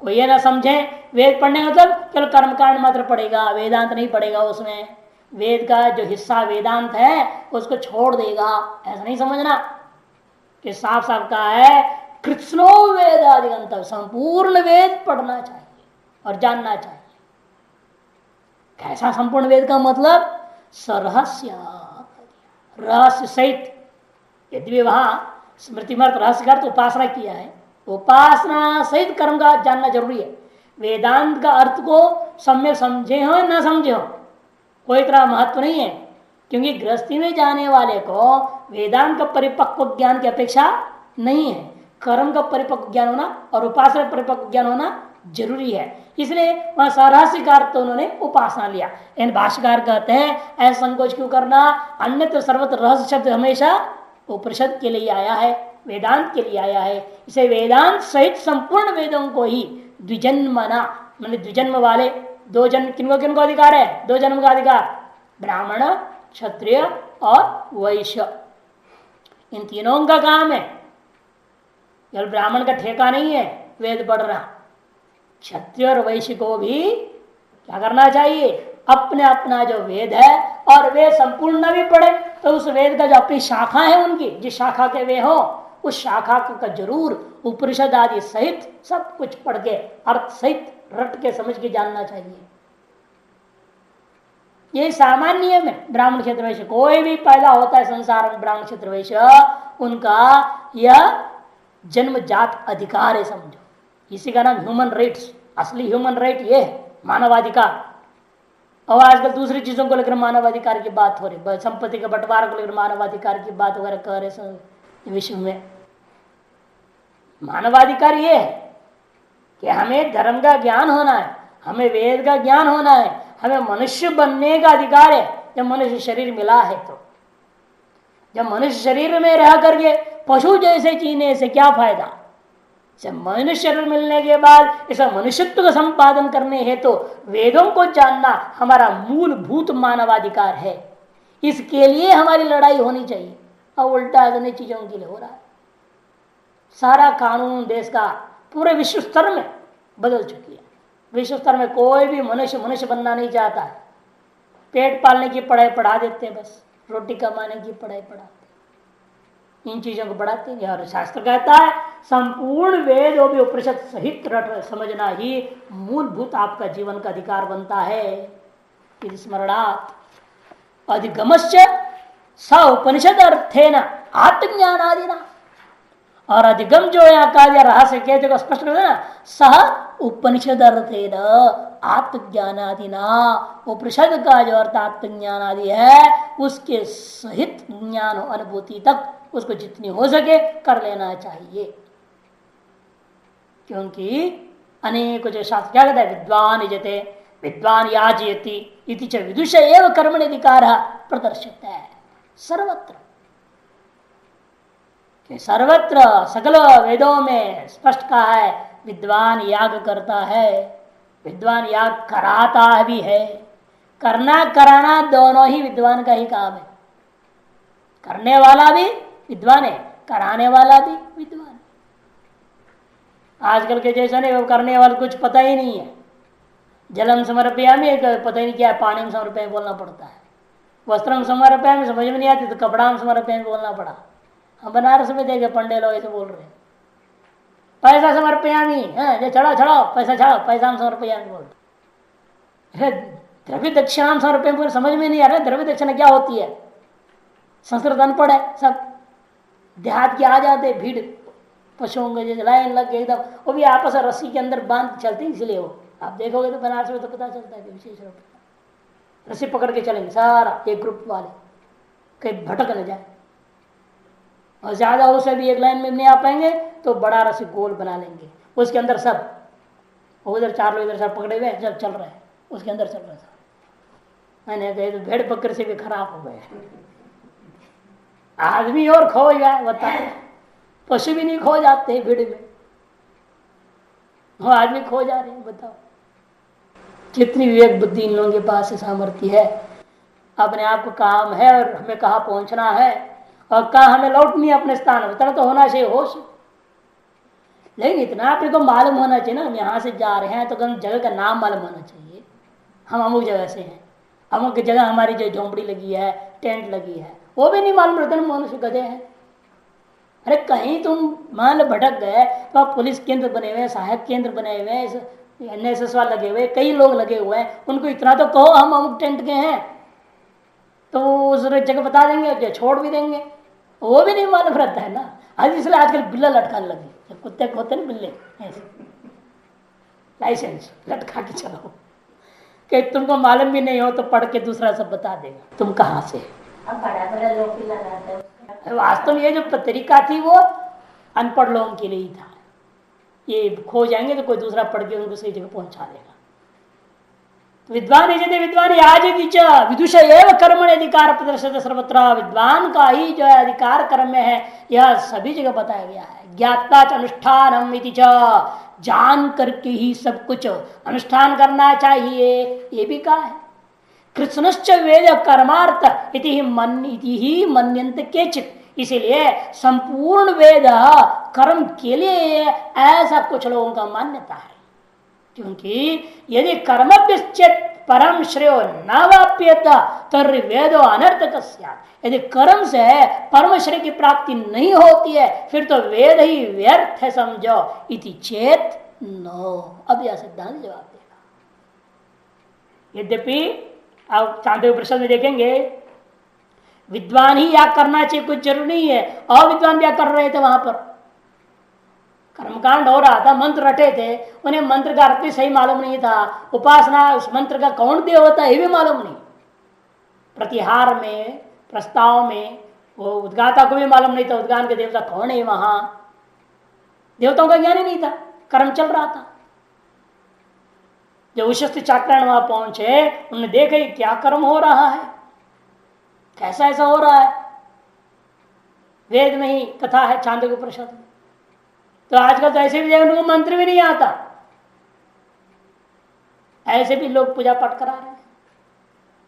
कोई ये ना समझे वेद पढ़ने मतलब केवल कर्मकांड मात्र पढ़ेगा, वेदांत नहीं पढ़ेगा, उसमें वेद का जो हिस्सा वेदांत है उसको छोड़ देगा, ऐसा नहीं समझना। कि साफ साफ कहा है कृष्णो वेदाधिगंतव्य, संपूर्ण वेद पढ़ना चाहिए और जानना चाहिए। कैसा संपूर्ण वेद का मतलब? सरहस्य, रहस्य सहित, यदि वहां स्मृतिमर्थ रहस्य का अर्थ उपासना किया है, उपासना सहित कर्म का जानना जरूरी है। वेदांत का अर्थ को सम्यक समझे हो न समझे हो कोई तरह महत्व नहीं है, क्योंकि गृहस्थी में जाने वाले को वेदांत का परिपक्व ज्ञान की अपेक्षा नहीं है। कर्म का परिपक्व ज्ञान होना और उपासना का परिपक्व ज्ञान होना जरूरी है। इसलिए वहां सरहस्य का अर्थ तो उन्होंने उपासना लिया। इन भाष्यकार कहते हैं ऐसा संकोच क्यों करना, अन्यत्र सर्वत्र रहस्य शब्द हमेशा उपनिषद के लिए आया है, वेदांत के लिए आया है। इसे वेदांत सहित संपूर्ण वेदों को ही द्विजन्मना, मतलब द्विजन्म वाले, दो जन्म किनको किनको अधिकार है, दो जन्म का अधिकार, ब्राह्मण क्षत्रिय और वैश्य, इन तीनों का काम है। केवल ब्राह्मण का ठेका नहीं है वेद पढ़ रहा, क्षत्रिय और वैश्य को भी क्या करना चाहिए, अपने अपना जो वेद है, और वे संपूर्ण न भी पढ़े तो उस वेद का जो अपनी शाखा है उनकी, जिस शाखा के वे हो उस शाखा का जरूर उपनिषद आदि सहित सब कुछ पढ़ के अर्थ सहित रट के समझ के जानना चाहिए। ये सामान्य नियम है। ब्राह्मण क्षेत्र वैश्य कोई भी पैदा होता है संसार में, ब्राह्मण क्षेत्र वैश्य उनका यह जन्मजात अधिकार है, समझो। इसी का नाम ह्यूमन राइट्स, असली ह्यूमन राइट ये है, मानवाधिकार। और आजकल दूसरी चीजों को लेकर मानवाधिकार की बात हो रही, संपत्ति के बंटवारे को लेकर मानवाधिकार की बात वगैरह कर रहे विश्व में। मानवाधिकार ये है कि हमें धर्म का ज्ञान होना है, हमें वेद का ज्ञान होना है, हमें मनुष्य बनने का अधिकार है। जब मनुष्य शरीर मिला है तो, जब मनुष्य शरीर में रह करके पशु जैसे जीने से क्या फायदा। मनुष्य शरीर मिलने के बाद इस मनुष्यत्व का संपादन करने है तो वेदों को जानना हमारा मूलभूत मानवाधिकार है। इसके लिए हमारी लड़ाई होनी चाहिए, और उल्टा अन्य चीजों के लिए हो रहा है। सारा कानून देश का पूरे विश्व स्तर में बदल चुकी है। विश्व स्तर में कोई भी मनुष्य मनुष्य बनना नहीं चाहता है। पेट पालने की पढ़ाई पढ़ा देते हैं, बस रोटी कमाने की पढ़ाई पढ़ाते, इन चीजों को बढ़ाते हैं। और शास्त्र कहता है संपूर्ण वेद और भी उपनिषद सहित रट समझना ही मूलभूत आपका जीवन का अधिकार बनता है। स्मरणात् अधिगमश्च स उपनिषद अर्थेन आत्मज्ञानादिना, और अधिगम जो यहाँ कार्य रहस्य कहते को स्पष्ट कर देना, सह उपनिषद अर्थेन आत्मज्ञानादिना, उपनिषद का जो अर्थ आत्मज्ञान आदि है उसके सहित ज्ञान अनुभूति तक उसको जितनी हो सके कर लेना चाहिए। क्योंकि अनेक जो शास्त्र क्या कहता है, विद्वान यजते विद्वान याजयति इति च विदुष एव कर्मणि अधिकारः प्रदर्शित है। सर्वत्र सर्वत्र सकल वेदों में स्पष्ट कहा है विद्वान याग करता है, विद्वान याग कराता भी है। करना कराना दोनों ही विद्वान का ही काम है। करने वाला भी विद्वान है, कराने वाला भी विद्वान है। आजकल के जैसा नहीं, करने वाला कुछ पता ही नहीं है। जलम समर्पयामि पता ही नहीं क्या है, पानी में समर्पयामि बोलना पड़ता है। वस्त्रम समर्पयामि समझ में नहीं आती तो कपड़ा में समर्पयामि बोलना पड़ा। हम बनारस में देखे पंडे लोग ऐसे बोल रहे हैं, पैसा समर्पयामि है, चढ़ाओ चढ़ाओ पैसा चढ़ाओ, पैसा हम समर्पयामि बोलते। द्रव्य दक्षिणा समर्पयामि समझ में नहीं आ रहा द्रव्य दक्षिणा क्या होती है। संस्कृत अनपढ़ है सब, देहात के आ जाते भीड़ पशुओं के जैसे लाइन लग गए एकदम, वो भी आपस में रस्सी के अंदर बांध चलते, इसलिए वो आप देखोगे तो बनारस में तो पता चलता है कि विशेष रूप से रस्सी पकड़ के चलेंगे सारा एक ग्रुप वाले, कहीं भटक न जाए। और ज्यादा उसे भी एक लाइन में नहीं आ पाएंगे तो बड़ा रस्सी गोल बना लेंगे, उसके अंदर सब उधर चार लोग इधर सब पकड़े हुए जब चल रहे हैं उसके अंदर चल रहा था। मैंने कहे तो भेड़ बकरे से भी खराब हो गए, आदमी और खो गया बता, पशु भी नहीं खो जाते भीड़ में, वो आदमी खो जा रहे हैं। बताओ कितनी विवेक बुद्धि इन लोगों के पास सामर्थ्य है। अपने आप को काम है और हमें कहाँ पहुंचना है और कहाँ हमें लौटनी है अपने स्थान, उतना तो होना चाहिए होश। लेकिन इतना अपने को मालूम होना चाहिए ना, हम यहाँ से जा रहे हैं तो जगह का नाम मालूम होना चाहिए। हम अमुक जगह से हैं, अमुक जगह हमारी जो झोंपड़ी लगी है, टेंट लगी है, वो भी नहीं मालूम रहता। मनुष्य गधे हैं। अरे कहीं तुम मान लो भटक गए तो आप पुलिस केंद्र बने हुए, सहायक केंद्र बने हुए, NSS वाले लगे हुए, कई लोग लगे हुए हैं, उनको इतना तो कहो हम अमुक टेंट के हैं। तो उस जगह बता देंगे, जो छोड़ भी देंगे, वो भी नहीं मालूम रहता है ना। आज इसलिए आजकल बिल्ला लटकाने लगी, जब कुत्ते होते ना बिल्ले ऐसे, लाइसेंस लटका के चलो कि तुमको मालूम भी नहीं हो तो पढ़ के दूसरा सब बता देगा तुम कहाँ से। अब बड़ा बड़ा लोग भी लगाते हैं। वास्तव में ये जो तरीका थी वो अनपढ़ लोगों के लिए ही था। ये खो जाएंगे तो कोई दूसरा पढ़ के उनको सही जगह पहुंचा देगा। तो विद्वान यजते विद्वान याजति च विदुष एव कर्मण अधिकार प्रदर्शित सर्वत्र। विद्वान का ही जो है अधिकार कर्म में है, यह सभी जगह बताया गया है। ज्ञाता च अनुष्ठानम इति च, जान करके ही सब कुछ अनुष्ठान करना चाहिए, ये भी कहा है। कृष्णश्च वेद कर्मार्थ इति ही मन्यन्ते केचित्, इसीलिए संपूर्ण वेद कर्म के लिए ऐसा कुछ लोगों का मान्यता है। क्योंकि यदि कर्मभ्यश्चेत् परम श्रेयो न वाप्यत तर्हि वेदो अनर्थक स्यात्। यदि कर्म से परम श्रेय की प्राप्ति नहीं होती है फिर तो वेद ही व्यर्थ है समझो, इति चेत नो। अब यह सिद्धांत जवाब देगा। यद्यपि आप चांदोग्य उपनिषद में देखेंगे विद्वान ही या करना चाहिए, कुछ जरूरी नहीं है। अविद्वान क्या कर रहे थे वहां पर, कर्मकांड हो रहा था, मंत्र रटे थे, उन्हें मंत्र का अर्थ भी सही मालूम नहीं था, उपासना उस मंत्र का कौन देव होता है ये भी मालूम नहीं। प्रतिहार में प्रस्ताव में वो उद्गाता को भी मालूम नहीं था उद्गान के देवता कौन है, वहां देवताओं का ज्ञान ही नहीं था, कर्म चल रहा था। जब उशस्ती चाक्रायण वहां पहुंचे उन्होंने देखा क्या कर्म हो रहा है, कैसा ऐसा हो रहा है। वेद में ही कथा है छांदोग्य उपनिषद में। तो आजकल तो ऐसे भी देखने को मंत्र भी नहीं आता, ऐसे भी लोग पूजा पाठ करा रहे हैं।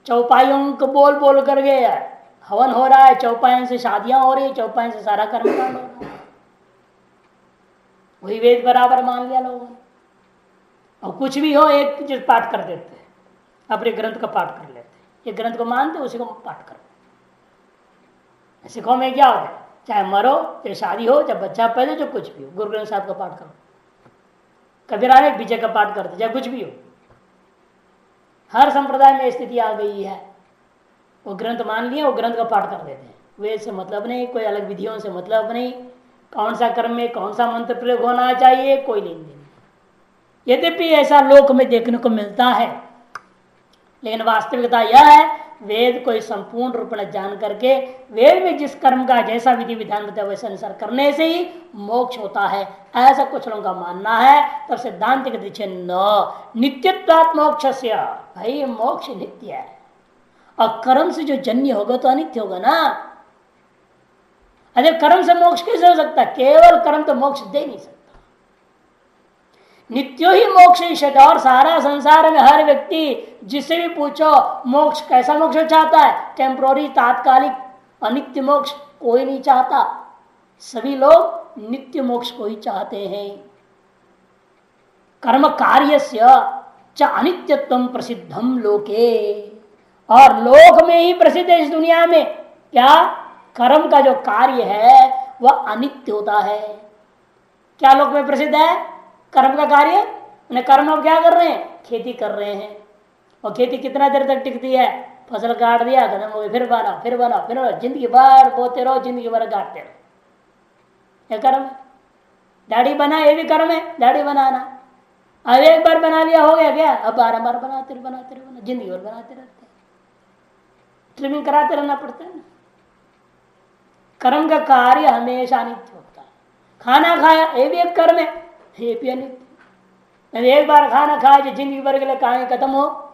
चौपाइयों को बोल बोल कर गए, हवन हो रहा है, चौपाइयों से शादियां हो रही है, चौपाइयों से सारा कर्मकांड हो रहा है। वही वेद बराबर मान लिया लोगों ने, और कुछ भी हो एक चीज पाठ कर देते हैं, अपने ग्रंथ का पाठ कर लेते हैं। ये ग्रंथ को मानते उसी को पाठ कर। सिखों में क्या होता है, चाहे मरो, चाहे शादी हो, चाहे बच्चा पैदा, जो कुछ भी हो, गुरु ग्रंथ साहब का पाठ करो। कबीरा ने विजय का पाठ करते, चाहे कुछ भी हो। हर संप्रदाय में स्थिति आ गई है, वो ग्रंथ मान लिए, वो ग्रंथ का पाठ कर देते हैं। वेद से मतलब नहीं, कोई अलग विधियों से मतलब नहीं, कौन सा कर्म में कौन सा मंत्र प्रयोग होना चाहिए, कोई लेन देन नहीं। यद्यपि ऐसा लोक में देखने को मिलता है, लेकिन वास्तविकता यह है वेद को संपूर्ण रूप में जान करके वेद में जिस कर्म का जैसा विधि विधान बताया वैसे अनुसार करने से ही मोक्ष होता है, ऐसा कुछ लोगों का मानना है। तब सिद्धांत के पीछे न नित्यत्वात् मोक्ष से, भाई मोक्ष नित्य है और कर्म से जो जन्य होगा तो अनित्य होगा ना। अरे कर्म से मोक्ष कैसे हो सकता है, केवल कर्म तो मोक्ष दे नहीं सकता। नित्यो ही मोक्ष ईशत, और सारा संसार में हर व्यक्ति जिससे भी पूछो मोक्ष, कैसा मोक्ष चाहता है, टेम्पोररी तात्कालिक, अनित्य मोक्ष कोई नहीं चाहता। सभी लोग नित्य मोक्ष को ही चाहते हैं। कर्म कार्यस्य च अनित्यत्वं प्रसिद्धम लोके, और लोक में ही प्रसिद्ध है इस दुनिया में क्या, कर्म का जो कार्य है वह अनित्य होता है। क्या लोक में प्रसिद्ध है कर्म का कार्य, उन्हें कर्म अब क्या कर रहे हैं, खेती कर रहे हैं। और खेती कितना देर तक टिकती है, फसल काट दिया खत्म हो गई, फिर बनाओ फिर बनाओ फिर बनाओ, जिंदगी भर बोते रहो, जिंदगी भर काटते रहो, ये कर्म है। दाढ़ी बना ये भी कर्म है, दाढ़ी बनाना। अब एक बार बना लिया हो गया क्या, अब 12 बार बनाते रहो, जिंदगी भर बनाते रहते हैं, ट्रिमिंग कराते रहना पड़ता है ना। कर्म का कार्य हमेशा नित्य होता है। खाना खाया ये भी एक कर्म है, ये भी अनित्य। एक बार खाना खाए जो जिंदगी भर के लिए कहानी खत्म हो,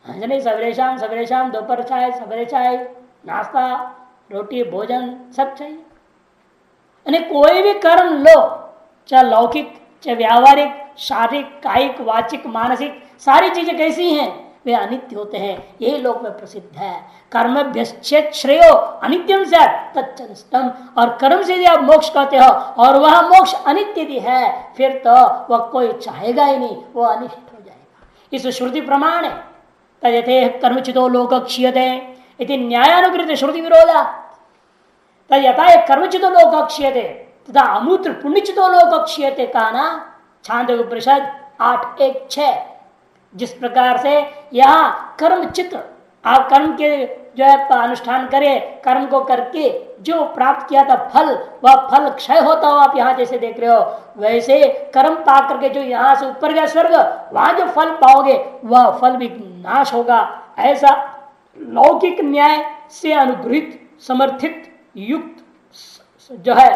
नहीं, सवेरे शाम दोपहर चाय, सवेरे चाय, नाश्ता, रोटी, भोजन सब चाहिए। यानी कोई भी कर्म लो, चाहे लौकिक, चाहे व्यावहारिक, शारीरिक, कायिक, वाचिक, मानसिक, सारी चीजें कैसी हैं, वे अनित्य होते हैं। यही लोक में प्रसिद्ध है। कर्मभ्यश्चेत् श्रेयो अनित्यम स्यात् तच्चनिष्टम, और कर्म से यदि आप मोक्ष कहते हो और वह मोक्ष अनित्य भी है, फिर तो वह कोई चाहेगा ही नहीं, वह अनिष्ट हो जाएगा। इस श्रुति प्रमाण है तयथे कर्मचितो लोक क्षीयते इति न्यायानुगृहीत श्रुति विरोधा। तयथा कर्मचितो लोक क्षीयते तथा अमूत्र पुण्यचितो लोक क्षीयते कहा ना छांदोग्य उपनिषद 8:1-6। जिस प्रकार से यहाँ कर्म चित्र आप कर्म के जो है अनुष्ठान करें, कर्म को करके जो प्राप्त किया था फल, वह फल क्षय होता हो। आप यहाँ जैसे देख रहे हो वैसे कर्म पा करके जो यहाँ से ऊपर गया स्वर्ग, वहां जो फल पाओगे वह फल भी नाश होगा। ऐसा लौकिक न्याय से अनुग्रहित समर्थित युक्त जो है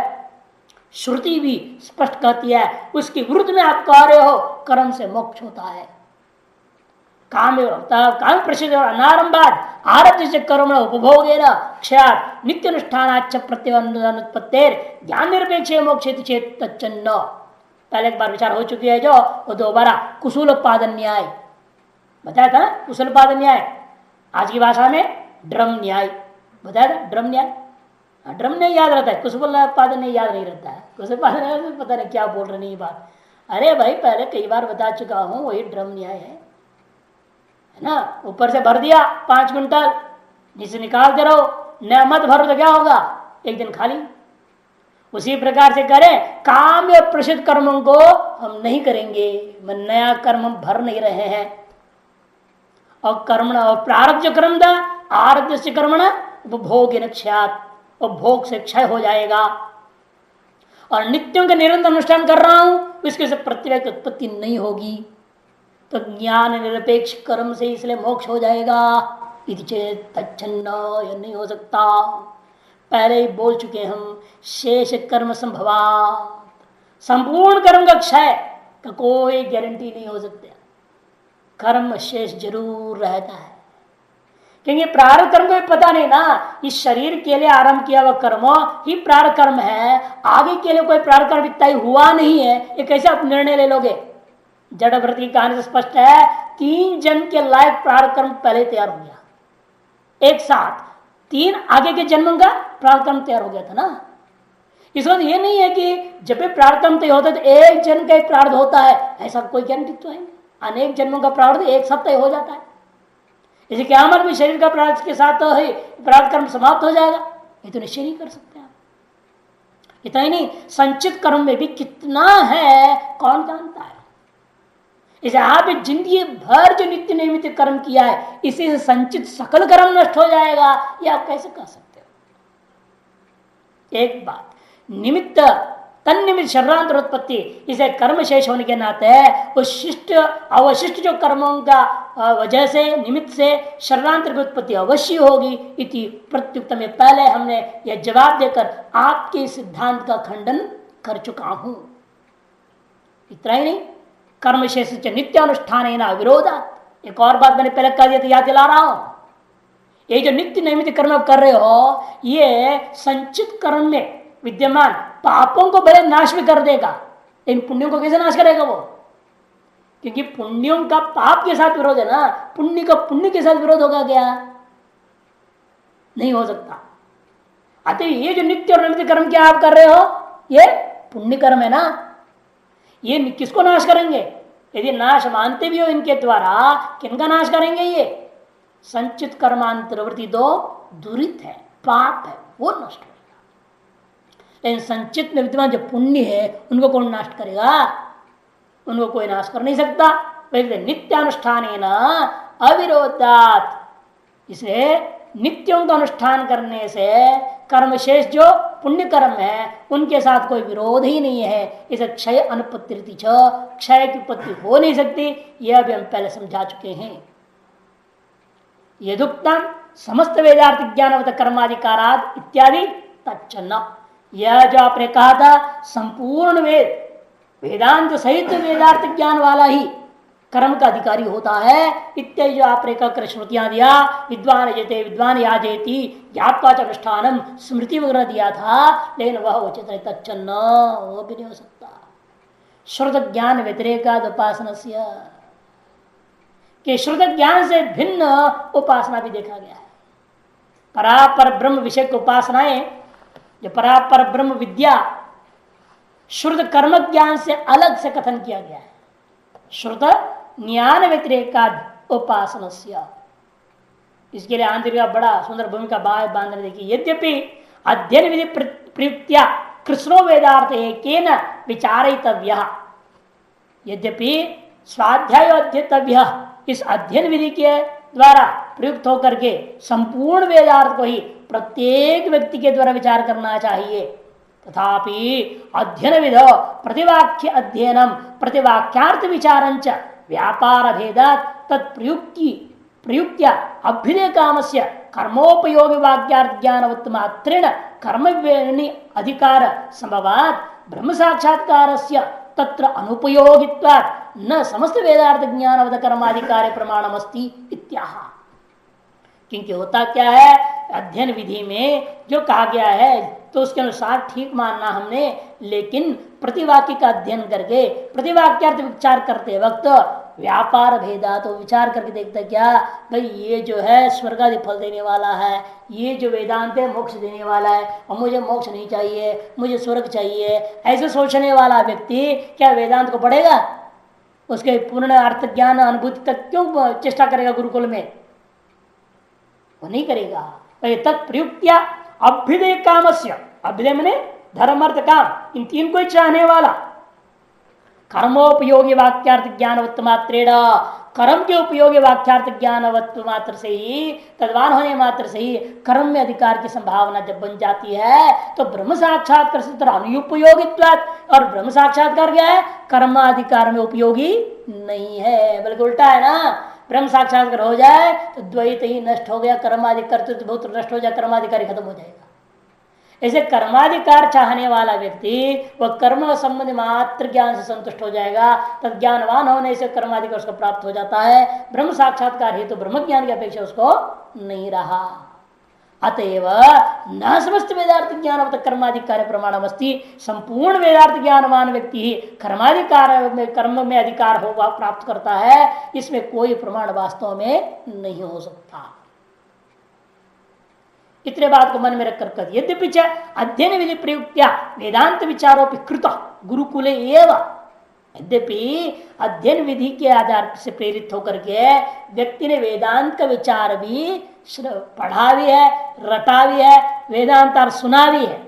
श्रुति भी स्पष्ट कहती है। उसके विरुद्ध में आप कह रहे हो कर्म से मोक्ष होता है। काम प्रसिद्ध और अनारंभाद आरब्ध से कर्म उपभोगेन क्षयात् नित्य अनुष्ठानाच्च प्रत्यनुत्पत्तेर ज्ञान निरपेक्ष मोक्ष चेत तच्चन्न। पहले एक बार विचार हो चुकी है जो वो दोबारा कुशलोत्पादन न्याय बताया था ना। कुशलोत्पादन न्याय आज की भाषा में ड्रम न्याय बताया था। ड्रम न्याय, ड्रम नहीं याद रहता है, कुशलोत्पादन नहीं याद नहीं रहता है। कुशलोत्पादन पता नहीं क्या बोल रहे नहीं बात। अरे भाई पहले कई बार बता चुका हूं, वही ड्रम न्याय है ना। ऊपर से भर दिया 5 क्विंटल, नीचे निकालते रहो, नया मत भरो तो क्या होगा, एक दिन खाली। उसी प्रकार से करें, काम या प्रसिद्ध कर्मों को हम नहीं करेंगे, नया कर्म हम भर नहीं रहे हैं। और कर्म और प्रारब्ध जो कर्म था आरब्ध से कर्मण उपभोग क्षयात्, और भोग से क्षय हो जाएगा। और नित्यों का निरंतर अनुष्ठान कर रहा हूं, इसके से प्रत्येक उत्पत्ति नहीं होगी, तो ज्ञान निरपेक्ष कर्म से इसलिए मोक्ष हो जाएगा। इति चेत तच्छन्न, यह नहीं हो सकता। पहले ही बोल चुके हम, शेष कर्म संभवा, संपूर्ण कर्म का क्षय का कोई गारंटी नहीं हो सकता। कर्म शेष जरूर रहता है, क्योंकि प्रारब्ध कर्म को भी पता नहीं ना। इस शरीर के लिए आरंभ किया हुआ कर्म ही प्रारब्ध कर्म है, आगे के लिए कोई प्रारब्ध कर्म इतना ही हुआ नहीं है। ये कैसे आप निर्णय ले लोगे? जड़ भरत की कहानी से स्पष्ट है, 3 जन्म के लायक प्रारब्ध कर्म पहले तैयार हो गया, एक साथ 3 आगे के जन्मों का प्रारब्ध कर्म तैयार हो गया था ना। इस वक्त ये नहीं है कि जब भी प्रारब्ध कर्म तय होता है तो एक जन्म का एक प्रारब्ध होता है, ऐसा कोई गारंटी तो है। अनेक जन्मों का प्रारब्ध एक साथ तय हो जाता है। इसे क़यामत में शरीर का प्रारब्ध के साथ तो है प्रारब्ध कर्म समाप्त हो जाएगा, ये तो निश्चय नहीं कर सकते आप। इतना ही नहीं, संचित कर्म में भी कितना है कौन जानता है। इसे आप जिंदगी भर जो नित्य नियमित कर्म किया है, इसी से संचित सकल कर्म नष्ट हो जाएगा, ये आप कैसे कह सकते हो? एक बात, निमित्त तन्निमित्त शरीरांतर उत्पत्ति, इसे कर्म शेष होने के नाते वो शिष्ट अवशिष्ट जो कर्मों का वजह से निमित्त से शरीरांतर की उत्पत्ति अवश्य होगी। इति प्रत्युक्त में पहले हमने यह जवाब देकर आपके सिद्धांत का खंडन कर चुका हूं। इतना ही नहीं, कर्म शेष नित्यानुष्ठान विरोधा, एक और बात मैंने पहले कह दिया तो याद दिला रहा हूं। ये जो नित्य नैमित्त कर्म कर रहे हो, ये संचित कर्म में विद्यमान पापों को भले नाश भी कर देगा, लेकिन पुण्यों को कैसे नाश करेगा वो? क्योंकि पुण्यों का पाप के साथ विरोध है ना, पुण्य का पुण्य के साथ विरोध होगा क्या? नहीं हो सकता। अतः ये जो नित्य और नैमित्त कर्म क्या आप कर रहे हो, ये पुण्य कर्म है ना। ये किसको नाश करेंगे? यदि नाश मानते भी हो इनके द्वारा, किनका नाश करेंगे? ये संचित कर्मांतरवृत्ति दो दुरित है, पाप है, वो नष्ट होगा। लेकिन संचित में विद्यमान जो पुण्य है उनको कौन नष्ट करेगा? उनको कोई नाश कर नहीं सकता। नित्यानुष्ठान अविरोधात, इसलिए नित्यों का अनुष्ठान करने से कर्मशेष जो पुण्य कर्म है उनके साथ कोई विरोध ही नहीं है। इसे क्षय अनुपत्ति, क्षय की उत्पत्ति हो नहीं सकती, यह भी हम पहले समझा चुके हैं। यदुक्तम समस्त वेदार्थ ज्ञानवत कर्माधिकाराद इत्यादि तच्चन्न, यह जो आपने कहा था संपूर्ण वेदांत सहित वेदार्थ ज्ञान वाला ही कर्म का अधिकारी होता है, इत्यादि जो आपने कहकर श्रुतियां दिया, विद्वान यजते विद्वान याजयति ज्ञापकाच अनुष्ठानम स्मृति वगैरह दिया था, लेकिन वह उचित तच्चन्न, वो भी नहीं हो सकता। श्रुत ज्ञान व्यतिरेकाद उपासना के श्रुत ज्ञान से भिन्न उपासना भी देखा गया है। परापर ब्रह्म विषय की उपासनाएं, जो परापर ब्रह्म विद्या श्रुत कर्म ज्ञान से अलग से कथन किया गया है। श्रुत ज्ञान व्यतिरेकाद उपासना, इसके लिए आंतरिक बड़ा सुंदर भूमिका बांधने देखिए। यद्यपि अध्ययन विधि प्रयुक्त्या कृष्णो वेदार्थ एकेन विचारितव्य, यद्यपि स्वाध्याय अध्येतव्य, इस अध्ययन विधि के द्वारा प्रयुक्त होकर के संपूर्ण वेदार्थ को ही प्रत्येक व्यक्ति के द्वारा विचार करना चाहिए। तथापि अध्ययन विधो प्रतिवाक्य अध्ययनम प्रतिवाक्यार्थ विचारंच व्यापार भेदात तत्प्रयुक्ति प्रयुक्त्या अभ्युदय कामस्य कर्मोपयोगी वाक्यार्थ ज्ञानवत् मात्रेण कर्म अधिकार संभवात ब्रह्म साक्षात्कारस्य तत्र अनुपयोगित्वात् न समस्त वेदार्थ ज्ञानवद कर्माधिकार प्रमाणमस्ति इत्याह। क्योंकि होता क्या है, अध्ययन विधि में जो कहा गया है तो उसके अनुसार ठीक मानना हमने, लेकिन प्रतिवाक्य का अध्ययन करके प्रतिवाक्यार्थ विचार करते वक्त व्यापार भेदा तो विचार करके देखता क्या भाई ये जो है स्वर्ग आदि फल देने वाला है, ये जो वेदांत है मोक्ष देने वाला है और मुझे मोक्ष नहीं चाहिए, मुझे स्वर्ग चाहिए, ऐसे सोचने वाला व्यक्ति क्या वेदांत को पढ़ेगा? उसके पूर्ण अर्थ ज्ञान अनुभूति तक क्यों चेष्टा करेगा गुरुकुल में? वो नहीं करेगा। तत्प्रयुक्त्या अभ्युदय कामस्य, अभ्युदय मने धर्म अर्थ काम, इन तीन को चाहने वाला कर्मोपयोगी वाक्यार्थ ज्ञानवत्व मात्रेण, कर्म के उपयोगी वाक्यार्थ ज्ञानवत्व मात्र से ही, तद्वान होने मात्र से ही कर्म में अधिकार की संभावना जब बन जाती है तो ब्रह्म साक्षात्कार अनुपयोगित्वात्, और ब्रह्म साक्षात्कार क्या है? कर्माधिकार में उपयोगी नहीं है, बल्कि उल्टा है ना। ब्रह्म साक्षात्कार हो जाए तो द्वैत ही नष्ट हो गया, कर्माधिकार तो बहुत नष्ट हो जाए, कर्माधिकारी खत्म हो जाएगा। ऐसे कर्माधिकार चाहने वाला व्यक्ति वह कर्म संबंधी मात्र ज्ञान से संतुष्ट हो जाएगा, तब ज्ञानवान होने से कर्माधिकार उसको प्राप्त हो जाता है। ब्रह्म साक्षात्कार ही तो ब्रह्म ज्ञान की अपेक्षा उसको नहीं रहा। अतएव न समस्त वेदार्थ ज्ञान कर्माधिकार प्रमाणमस्ति, संपूर्ण वेदार्थ ज्ञानवान व्यक्ति ही कर्माधिकार में कर्म में अधिकार होगा प्राप्त करता है, इसमें कोई प्रमाण वास्तव में नहीं हो सकता। इतने बात को मन में रखकर कर, यद्यपि अध्ययन विधि प्रयुक्त्या वेदांत विचारों कृत गुरुकुले एवं, यद्यपि अध्ययन विधि के आधार से प्रेरित होकर के व्यक्ति ने वेदांत का विचार भी पढ़ा भी है, रटा भी है, वेदांत सुना भी है।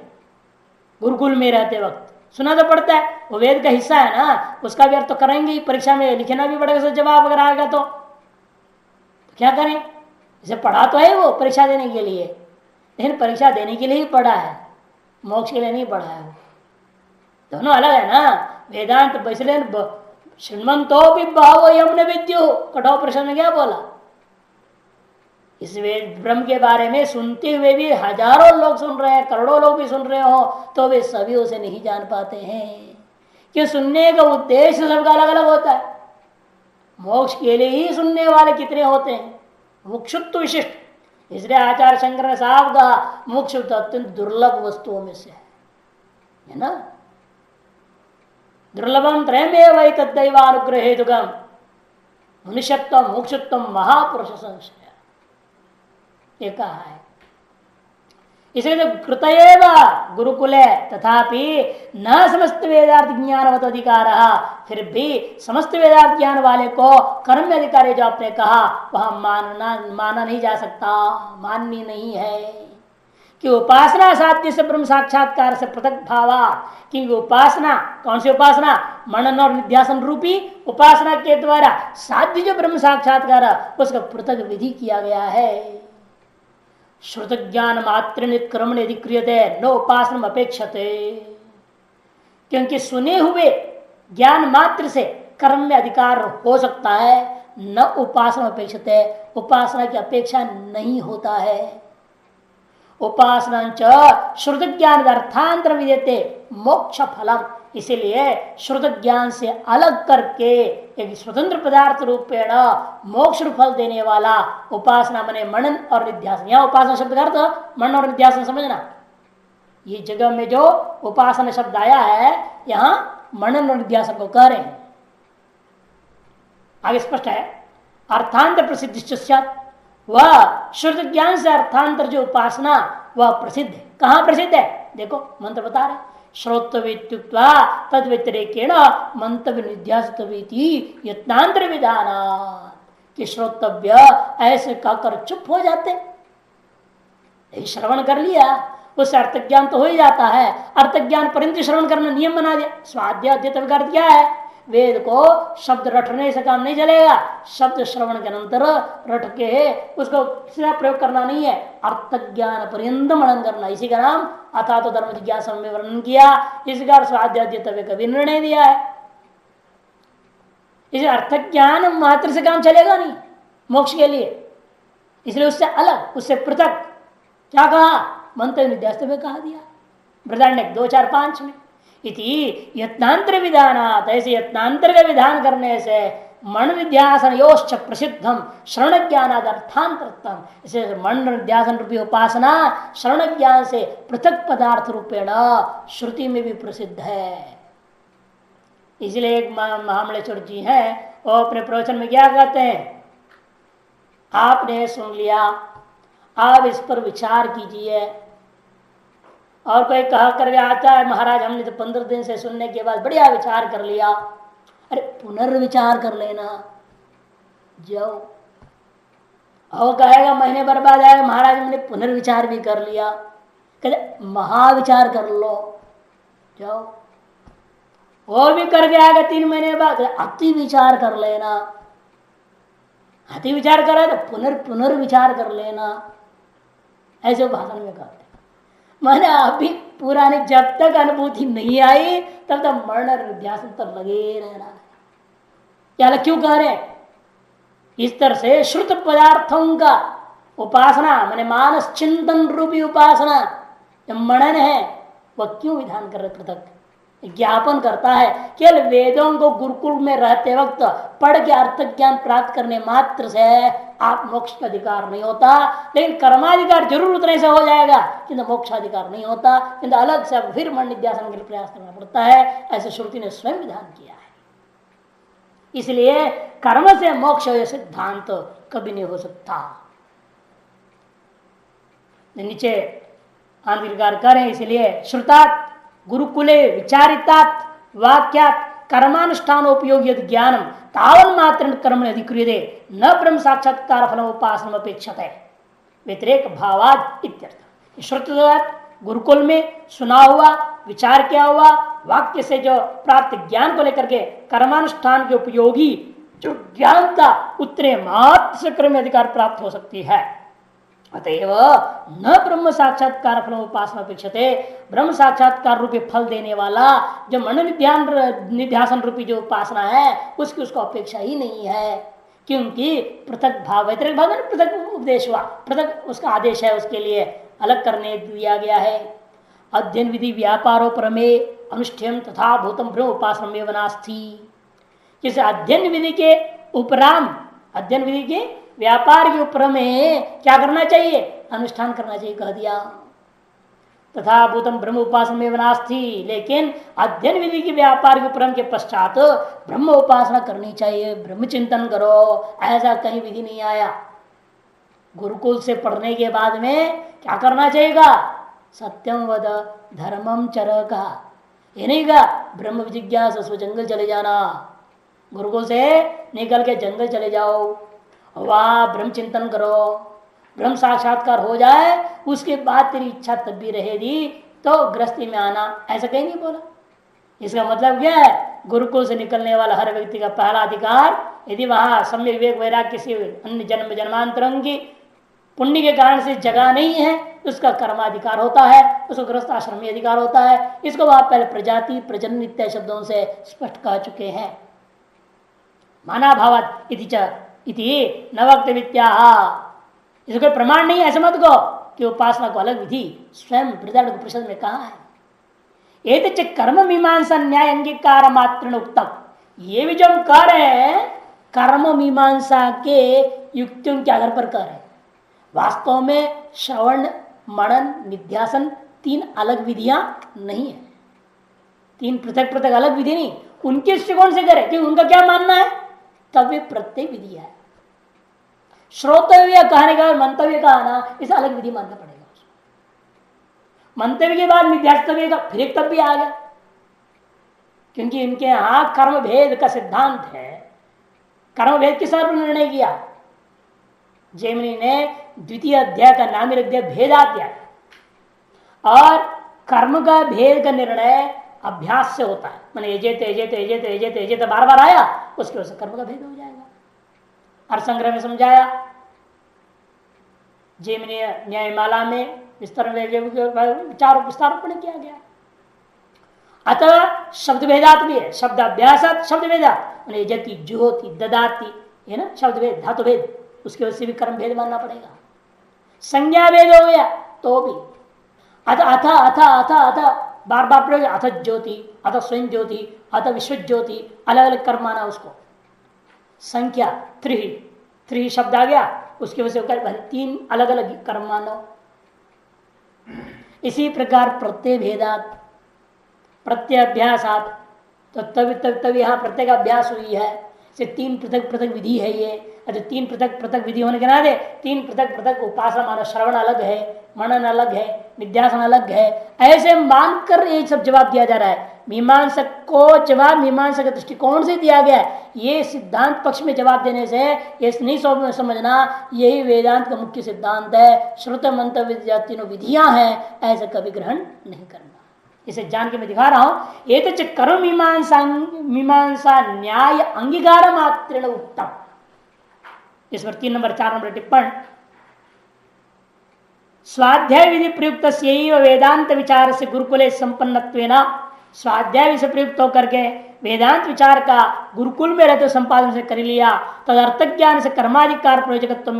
गुरुकुल में रहते वक्त सुना तो पड़ता है, वो वेद का हिस्सा है ना, उसका भी अर्थ तो करेंगे ही, परीक्षा में लिखना भी पड़ेगा, जवाब अगर आएगा तो क्या करें? इसे पढ़ा तो है वो परीक्षा देने के लिए, लेकिन परीक्षा देने के लिए ही पढ़ा है, मोक्ष के लिए नहीं पढ़ा है। वो दोनों अलग है ना। वेदांत इसलिए श्रीमंतो भी भाव यमुन विद्यु, कठोर प्रश्न में क्या बोला? इस ब्रह्म के बारे में सुनते हुए भी हजारों लोग सुन रहे हैं, करोड़ों लोग भी सुन रहे हो, तो वे सभी उसे नहीं जान पाते हैं कि सुनने का उद्देश्य सबका अलग अलग होता है। मोक्ष के लिए ही सुनने वाले कितने होते हैं, मुक्षुत्व विशिष्ट। इसलिए आचार्य शंकर ने साहब कहा मोक्ष तो अत्यंत दुर्लभ वस्तुओं में से है ना। दुर्लभम त्रयमेव तद्दैवानुग्रह हेतुकम मनुष्यत्व मोक्षत्व महापुरुष संशय, ये कहा है। इसलिए तो कृतएव गुरुकुले तथापि न समस्त वेदार्थ ज्ञानवत अधिकार, फिर भी समस्त वेदार्थ ज्ञान वाले को कर्म में अधिकारी जो आपने कहा वह माना नहीं जा सकता, माननीय नहीं है कि उपासना साध्य से ब्रह्म साक्षात्कार से पृथक भावा। क्योंकि उपासना कौन सी उपासना? मनन और निध्यासन रूपी उपासना के द्वारा साध्य जो ब्रह्म साक्षात्कार उसका पृथक विधि किया गया है। श्रुत ज्ञान मात्र निष्क्रमण यदि क्रियते न उपासना अपेक्षते, क्योंकि सुने हुए ज्ञान मात्र से कर्म में अधिकार हो सकता है, न उपासना अपेक्षते, उपासना की अपेक्षा नहीं होता है। उपासना श्रुत ज्ञान अर्थांतर विदेते मोक्ष फलम, इसीलिए श्रुत ज्ञान से अलग करके एक स्वतंत्र पदार्थ रूपेण मोक्ष फल देने वाला उपासना मने मनन और निध्यासन। यहाँ उपासना शब्द का अर्थ मनन और निध्यासन समझना। ये जगह में जो उपासना शब्द आया है यहाँ मनन और निध्यासन को कह रहे हैं। आगे स्पष्ट है अर्थांतर प्रसिद्ध, वह श्रुत ज्ञान से अर्थांतर जो उपासना वह प्रसिद्ध है। कहाँ प्रसिद्ध है? देखो मंत्र बता रहे, श्रोतव्युक्त्वा तद व्यतिरेकेण मंतव्य निध्यासितव्यति यत्नांतर विधान, कि श्रोतव्य ऐसे कहकर चुप हो जाते, श्रवण कर लिया उससे अर्थ ज्ञान तो हो ही जाता है। अर्थ ज्ञान परंतु श्रवण करना नियम बना दिया। स्वाध्याय अध्ययन का अर्थ क्या है? वेद को शब्द रटने से काम नहीं चलेगा। शब्द श्रवण के अनंतर रट के उसको सीधा प्रयोग करना नहीं है, अर्थ ज्ञान पर्यंत मनन करना। इसी का नाम अथा तो धर्म जिज्ञासा में वर्णन किया। इसका स्वाध्याय कभी निर्णय दिया है। इसे अर्थ ज्ञान मात्र से काम चलेगा नहीं मोक्ष के लिए, इसलिए उससे अलग, उससे पृथक क्या कहा, मंत्र निध्यास्त में कहा दिया बृहदारण्यक 2:4-5 में। इति यत्नांतर विधानात्, ऐसे यत्नांतर का विधान करने से मन निध्यासन योश्च प्रसिद्धम श्रवण ज्ञानादर्थांतरतम, इसे मन निध्यासन रूपी उपासना श्रवण ज्ञान से पृथक पदार्थ रूपेण श्रुति में भी प्रसिद्ध है। इसलिए एक महामलेश्वर जी हैं, वो अपने प्रवचन में क्या कहते हैं, आपने सुन लिया, आप इस पर विचार कीजिए। और कोई कह करके आता है महाराज हमने तो 15 दिन से सुनने के बाद बढ़िया विचार कर लिया। अरे पुनर्विचार कर लेना जाओ। और कहेगा महीने भर बाद आएगा महाराज हमने पुनर्विचार भी कर लिया। कहते महाविचार कर लो जाओ। और भी करके आएगा 3 महीने बाद, अति विचार कर लेना। अति विचार करा तो पुनर्विचार कर लेना, ऐसे भाषण में कहते। मैंने अभी पुरानी जब तक अनुभूति नहीं आई तब तक मरण निध्यासन तो लगे रहना है। क्या क्यों कह रहे, इस तरह से श्रुत पदार्थों का उपासना माने मानस चिंतन रूपी उपासना जो मनन है वह क्यों विधान कर रहे, पृथक ज्ञापन करता है। केवल वेदों को गुरुकुल में रहते वक्त पढ़ के अर्थ ज्ञान प्राप्त करने मात्र से आप मोक्ष का अधिकार नहीं होता, लेकिन कर्माधिकार जरूर उतने से हो जाएगा किंतु मोक्षाधिकार नहीं होता। किंतु अलग से फिर मन निध्यासन के लिए प्रयास करना पड़ता है, ऐसे श्रुति ने स्वयं विधान किया है। इसलिए कर्म से मोक्ष सिद्धांत कभी नहीं हो सकता। नीचे आंतरिकार करें, इसलिए श्रुतात गुरुकुले विचारितात वाक्यात कर्मानुष्ठानोपयोगी ज्ञानम तावन मात्र कर्म अधिक्रियते न ब्रह्म साक्षात्कार फल उपासना अपेक्षते व्यतिरेक भावाद इत्यर्थ। श्रुतवाद गुरुकुल में सुना हुआ, विचार किया हुआ वाक्य से जो प्राप्त ज्ञान को लेकर के कर्मानुष्ठान के उपयोगी जो ज्ञान था उतने मात्र से कर्म अधिकार प्राप्त हो सकती है। अतएव न ब्रह्म साक्षात्कार फल उपासना अपेक्षते, ब्रह्म साक्षात्कार रूपी फल देने वाला जो मन निध्यासन रूपी जो उपासना है उसकी उसको अपेक्षा ही नहीं है। क्योंकि पृथक भाव व्यतिरेक भाव में पृथक उपदेश हुआ, पृथक उसका आदेश है, उसके लिए अलग करने दिया गया है। अध्ययन विधि व्यापारो प्रमे अनुष्ठेयम तथा भूतम ब्रह्म उपासना में वनास्थि। जैसे अध्ययन विधि के उपराम, अध्ययन विधि के व्यापार के ऊपर में क्या करना चाहिए, अनुष्ठान करना चाहिए कह दिया। तथा भूतम ब्रह्म उपासना में वनास्थि, लेकिन अध्ययन विधि के व्यापार के ऊपर के पश्चात ब्रह्म उपासना करनी चाहिए, ब्रह्म चिंतन करो, ऐसा कहीं विधि नहीं आया। गुरुकुल से पढ़ने के बाद में क्या करना चाहिएगा, सत्यम वद धर्मम चर कहा, ये नहीं कहा ब्रह्म जिज्ञासा जंगल चले जाना। गुरुकुल से निकल के जंगल चले जाओ, वहां ब्रह्म चिंतन करो, ब्रह्म साक्षात्कार हो जाए उसके बाद तेरी इच्छा तब भी रहेगी तो गृहस्थी में आना, ऐसा कहीं नहीं बोला। इसका मतलब क्या है, गुरुकुल से निकलने वाला हर व्यक्ति का पहला अधिकार, यदि वहां सम्यक विवेक वैराग्य किसी अन्य जन्म जन्मांतरों की पुण्य के कारण से जगह नहीं है, उसका कर्माधिकार होता है, उसको गृहस्थ आश्रम में अधिकार होता है। इसको वहां पहले प्रजाति प्रजनन इत्यादि शब्दों से स्पष्ट कह चुके हैं। माना भावत इति नवक्त विद्या, इसको कोई प्रमाण नहीं है ऐसे मत को कि उपासना को अलग विधि स्वयं बृहदारण्यक उपनिषद में कहा है। एक कर्म मीमांसा न्याय अंगीकार मात्र उत्तम, ये भी जो हम कह रहे हैं कर्म मीमांसा के युक्तियों के आधार पर कह रहे हैं। वास्तव में श्रवण मनन निध्यासन 3 अलग विधियां नहीं है, 3 पृथक पृथक अलग विधि नहीं। उनके दृष्टिकोण से करें कि उनका क्या मानना है, तब प्रत्येक विधि है। श्रोतव्य कहने का मंतव्य कहा ना, इसे अलग विधि मानना पड़ेगा। मंतव्य के बाद निध्यास्तव्य का फिर एक तब भी आ गया, क्योंकि इनके यहां कर्म भेद का सिद्धांत है। कर्म भेद किस पर निर्णय किया, जैमिनी ने द्वितीय अध्याय का नाम ही रख दिया भेदाध्याय, और कर्म का भेद का निर्णय अभ्यास से होता है। मैंने एजेत एजेत एजेत एजेत एजेत बार बार आया, उसकी वजह से कर्म का भेद हो जाएगा। अर्थ संग्रह में समझाया, जैमिनी न्यायमाला में विस्तार विचार विस्तारोपण किया गया। अतः शब्द भेदात भी है, शब्द अभ्यासात शब्द भेदात, जति जुहोती ददाती है ना, शब्द भेद धातु भेद, उसकी वजह से भी कर्म भेद मानना पड़ेगा। संज्ञा भेद हो गया तो भी अथ अथ अथ अथ अथ बार बार प्रयोग, अथ ज्योति, अथ स्वयं ज्योति, अथ विश्व ज्योति, अलग अलग कर्म माना उसको। संख्या त्रि शब्द आ गया, उसकी वजह से 3 अलग अलग कर्म मानो। इसी प्रकार प्रत्यय भेदात प्रत्यय अभ्यासात, तो तब यहाँ प्रत्यय का अभ्यास हुई है, से 3 पृथक पृथक विधि है ये। तो 3 पृथक पृथक विधि होने के नाते 3 पृथक पृथक उपासना मानो, श्रवण अलग है, मनन अलग है, निध्यासन अलग है, ऐसे मानकर ये सब जवाब दिया जा रहा है। मीमांसक को जवाब मीमांसक दृष्टिकोण से दिया गया है। ये सिद्धांत पक्ष में जवाब देने से ये नहीं समझना यही वेदांत का मुख्य सिद्धांत है, श्रुत मंतव्य तीनों विधियां हैं, ऐसा कभी ग्रहण नहीं करना। इसे जान के मैं दिखा रहा हूं। ये तो कर्म मीमांसा न्याय अंगीकार मात्रेण उत्तम। इस पर 3 नंबर 4 नंबर टिप्पण, स्वाध्याय विधि प्रयुक्त वेदांत विचार से गुरुकुले संपन्नत्वेन, स्वाध्याय से प्रयुक्त होकर के वेदांत विचार का गुरुकुल में रहते संपादन से कर लिया, तद अर्थ ज्ञान से कर्माधिकार प्रयोजकत्व,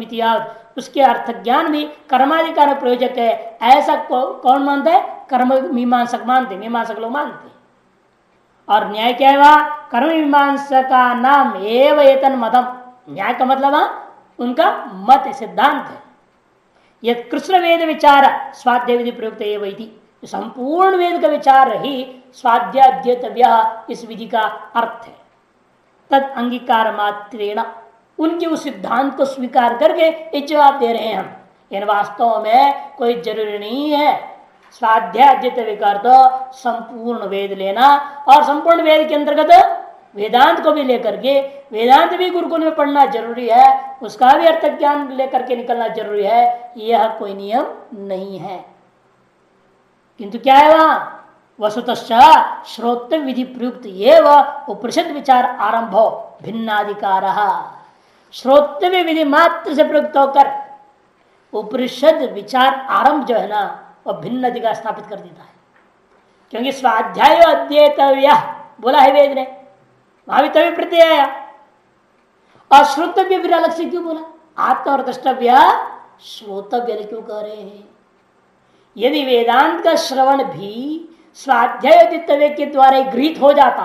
उसके अर्थ ज्ञान भी कर्माधिकार प्रयोजक है, ऐसा कौन मानता है? कर्म मीमांसक मानते, मीमांसक लोग मानते। और न्याय क्या है? वह कर्म मीमांसा का नाम एव एतन मतम, न्याय का मतलब उनका मत सिद्धांत है। यह कृष्ण वेद विचार स्वाध्याय विधि प्रयुक्त एवं, संपूर्ण वेद का विचार ही स्वाध्यायव्य इस विधि का अर्थ है। तद अंगीकार मात्रेण, उनके उस सिद्धांत को स्वीकार करके ये जवाब दे रहे हैं हम। इन वास्तव में कोई जरूरी नहीं है स्वाध्याय का अर्थ संपूर्ण वेद लेना, और संपूर्ण वेद के अंतर्गत वेदांत को भी लेकर के, वेदांत भी गुरुकुल में पढ़ना जरूरी है, उसका भी अर्थ ज्ञान लेकर के निकलना जरूरी है, यह कोई नियम नहीं है। किंतु क्या है वहां? वस्तुतः श्रोत विधि प्रयुक्त एवं उपनिषद विचार आरंभो भिन्नाधिकार, श्रोतव्य विधि मात्र से प्रयुक्त होकर उपनिषद विचार आरंभ जो है ना, वह भिन्न अधिकार स्थापित कर देता है। क्योंकि स्वाध्याय अध्येतव्य बोला है वेद ने, वहां भी तभी प्रत्यय आया। और श्रोतव्य फिर अलग से क्यों बोला? आत्मा और द्रष्टव्य श्रोतव्य क्यों कह रहे हैं? यदि वेदांत का श्रवण भी स्वाध्याय अध्येतव्य के द्वारा गृहीत हो जाता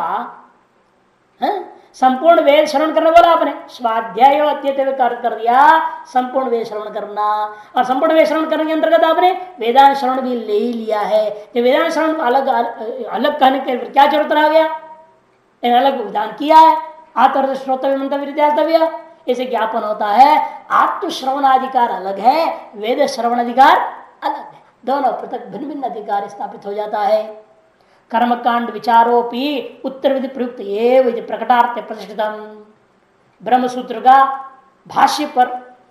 है, संपूर्ण वेद श्रवण करना बोला आपने, स्वाध्याय अध्येतव्य कर दिया, संपूर्ण वेद श्रवण करना, और संपूर्ण वेद श्रवण करने के अंतर्गत आपने वेदांत श्रवण भी ले लिया है। तो वेदांत श्रवण अलग अलग कहने के क्या जरूरत रह गया? अलग विधान किया है, आत्म श्रोतव्य मंतव्य, इसे ज्ञापन होता है आत्म श्रवणाधिकार अलग है, वेद श्रवणाधिकार अलग है, दोनों पृथक भिन्न भिन्न अधिकार स्थापित हो जाता है। कर्मकांड विचारोपी उत्तर विधि प्रयुक्त एवं प्रकटार्थ प्रतिष्ठितम, ब्रह्मसूत्र का भाष्य पर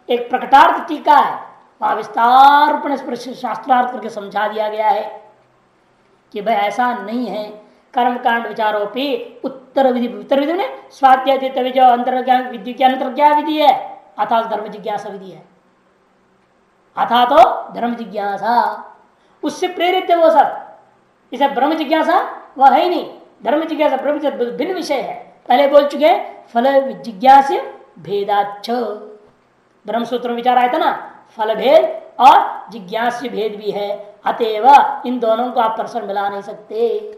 एक प्रकटार्थ टीका है, वहां विस्तार शास्त्रार्थ करके समझा दिया गया है कि भाई ऐसा नहीं है। कर्मकांड विचारोपी उत्तर विधि, उत्तर विधि में स्वाध्याय जो अंतर्ज्ञान विधि के अंतर क्या विधि है? अर्थात धर्म जिज्ञासा विधि है, अथा तो धर्म जिज्ञासा, उससे प्रेरित है वो सब। इसे ब्रह्म जिज्ञासा वह है ही नहीं, धर्म जिज्ञासा ब्रह्म भिन्न विषय है। पहले बोल चुके फल जिज्ञास भेदाच, ब्रह्म सूत्र में विचार आया था ना, फल भेद और जिज्ञास भेद भी है, अतएव इन दोनों को आप परस्पर मिला नहीं सकते।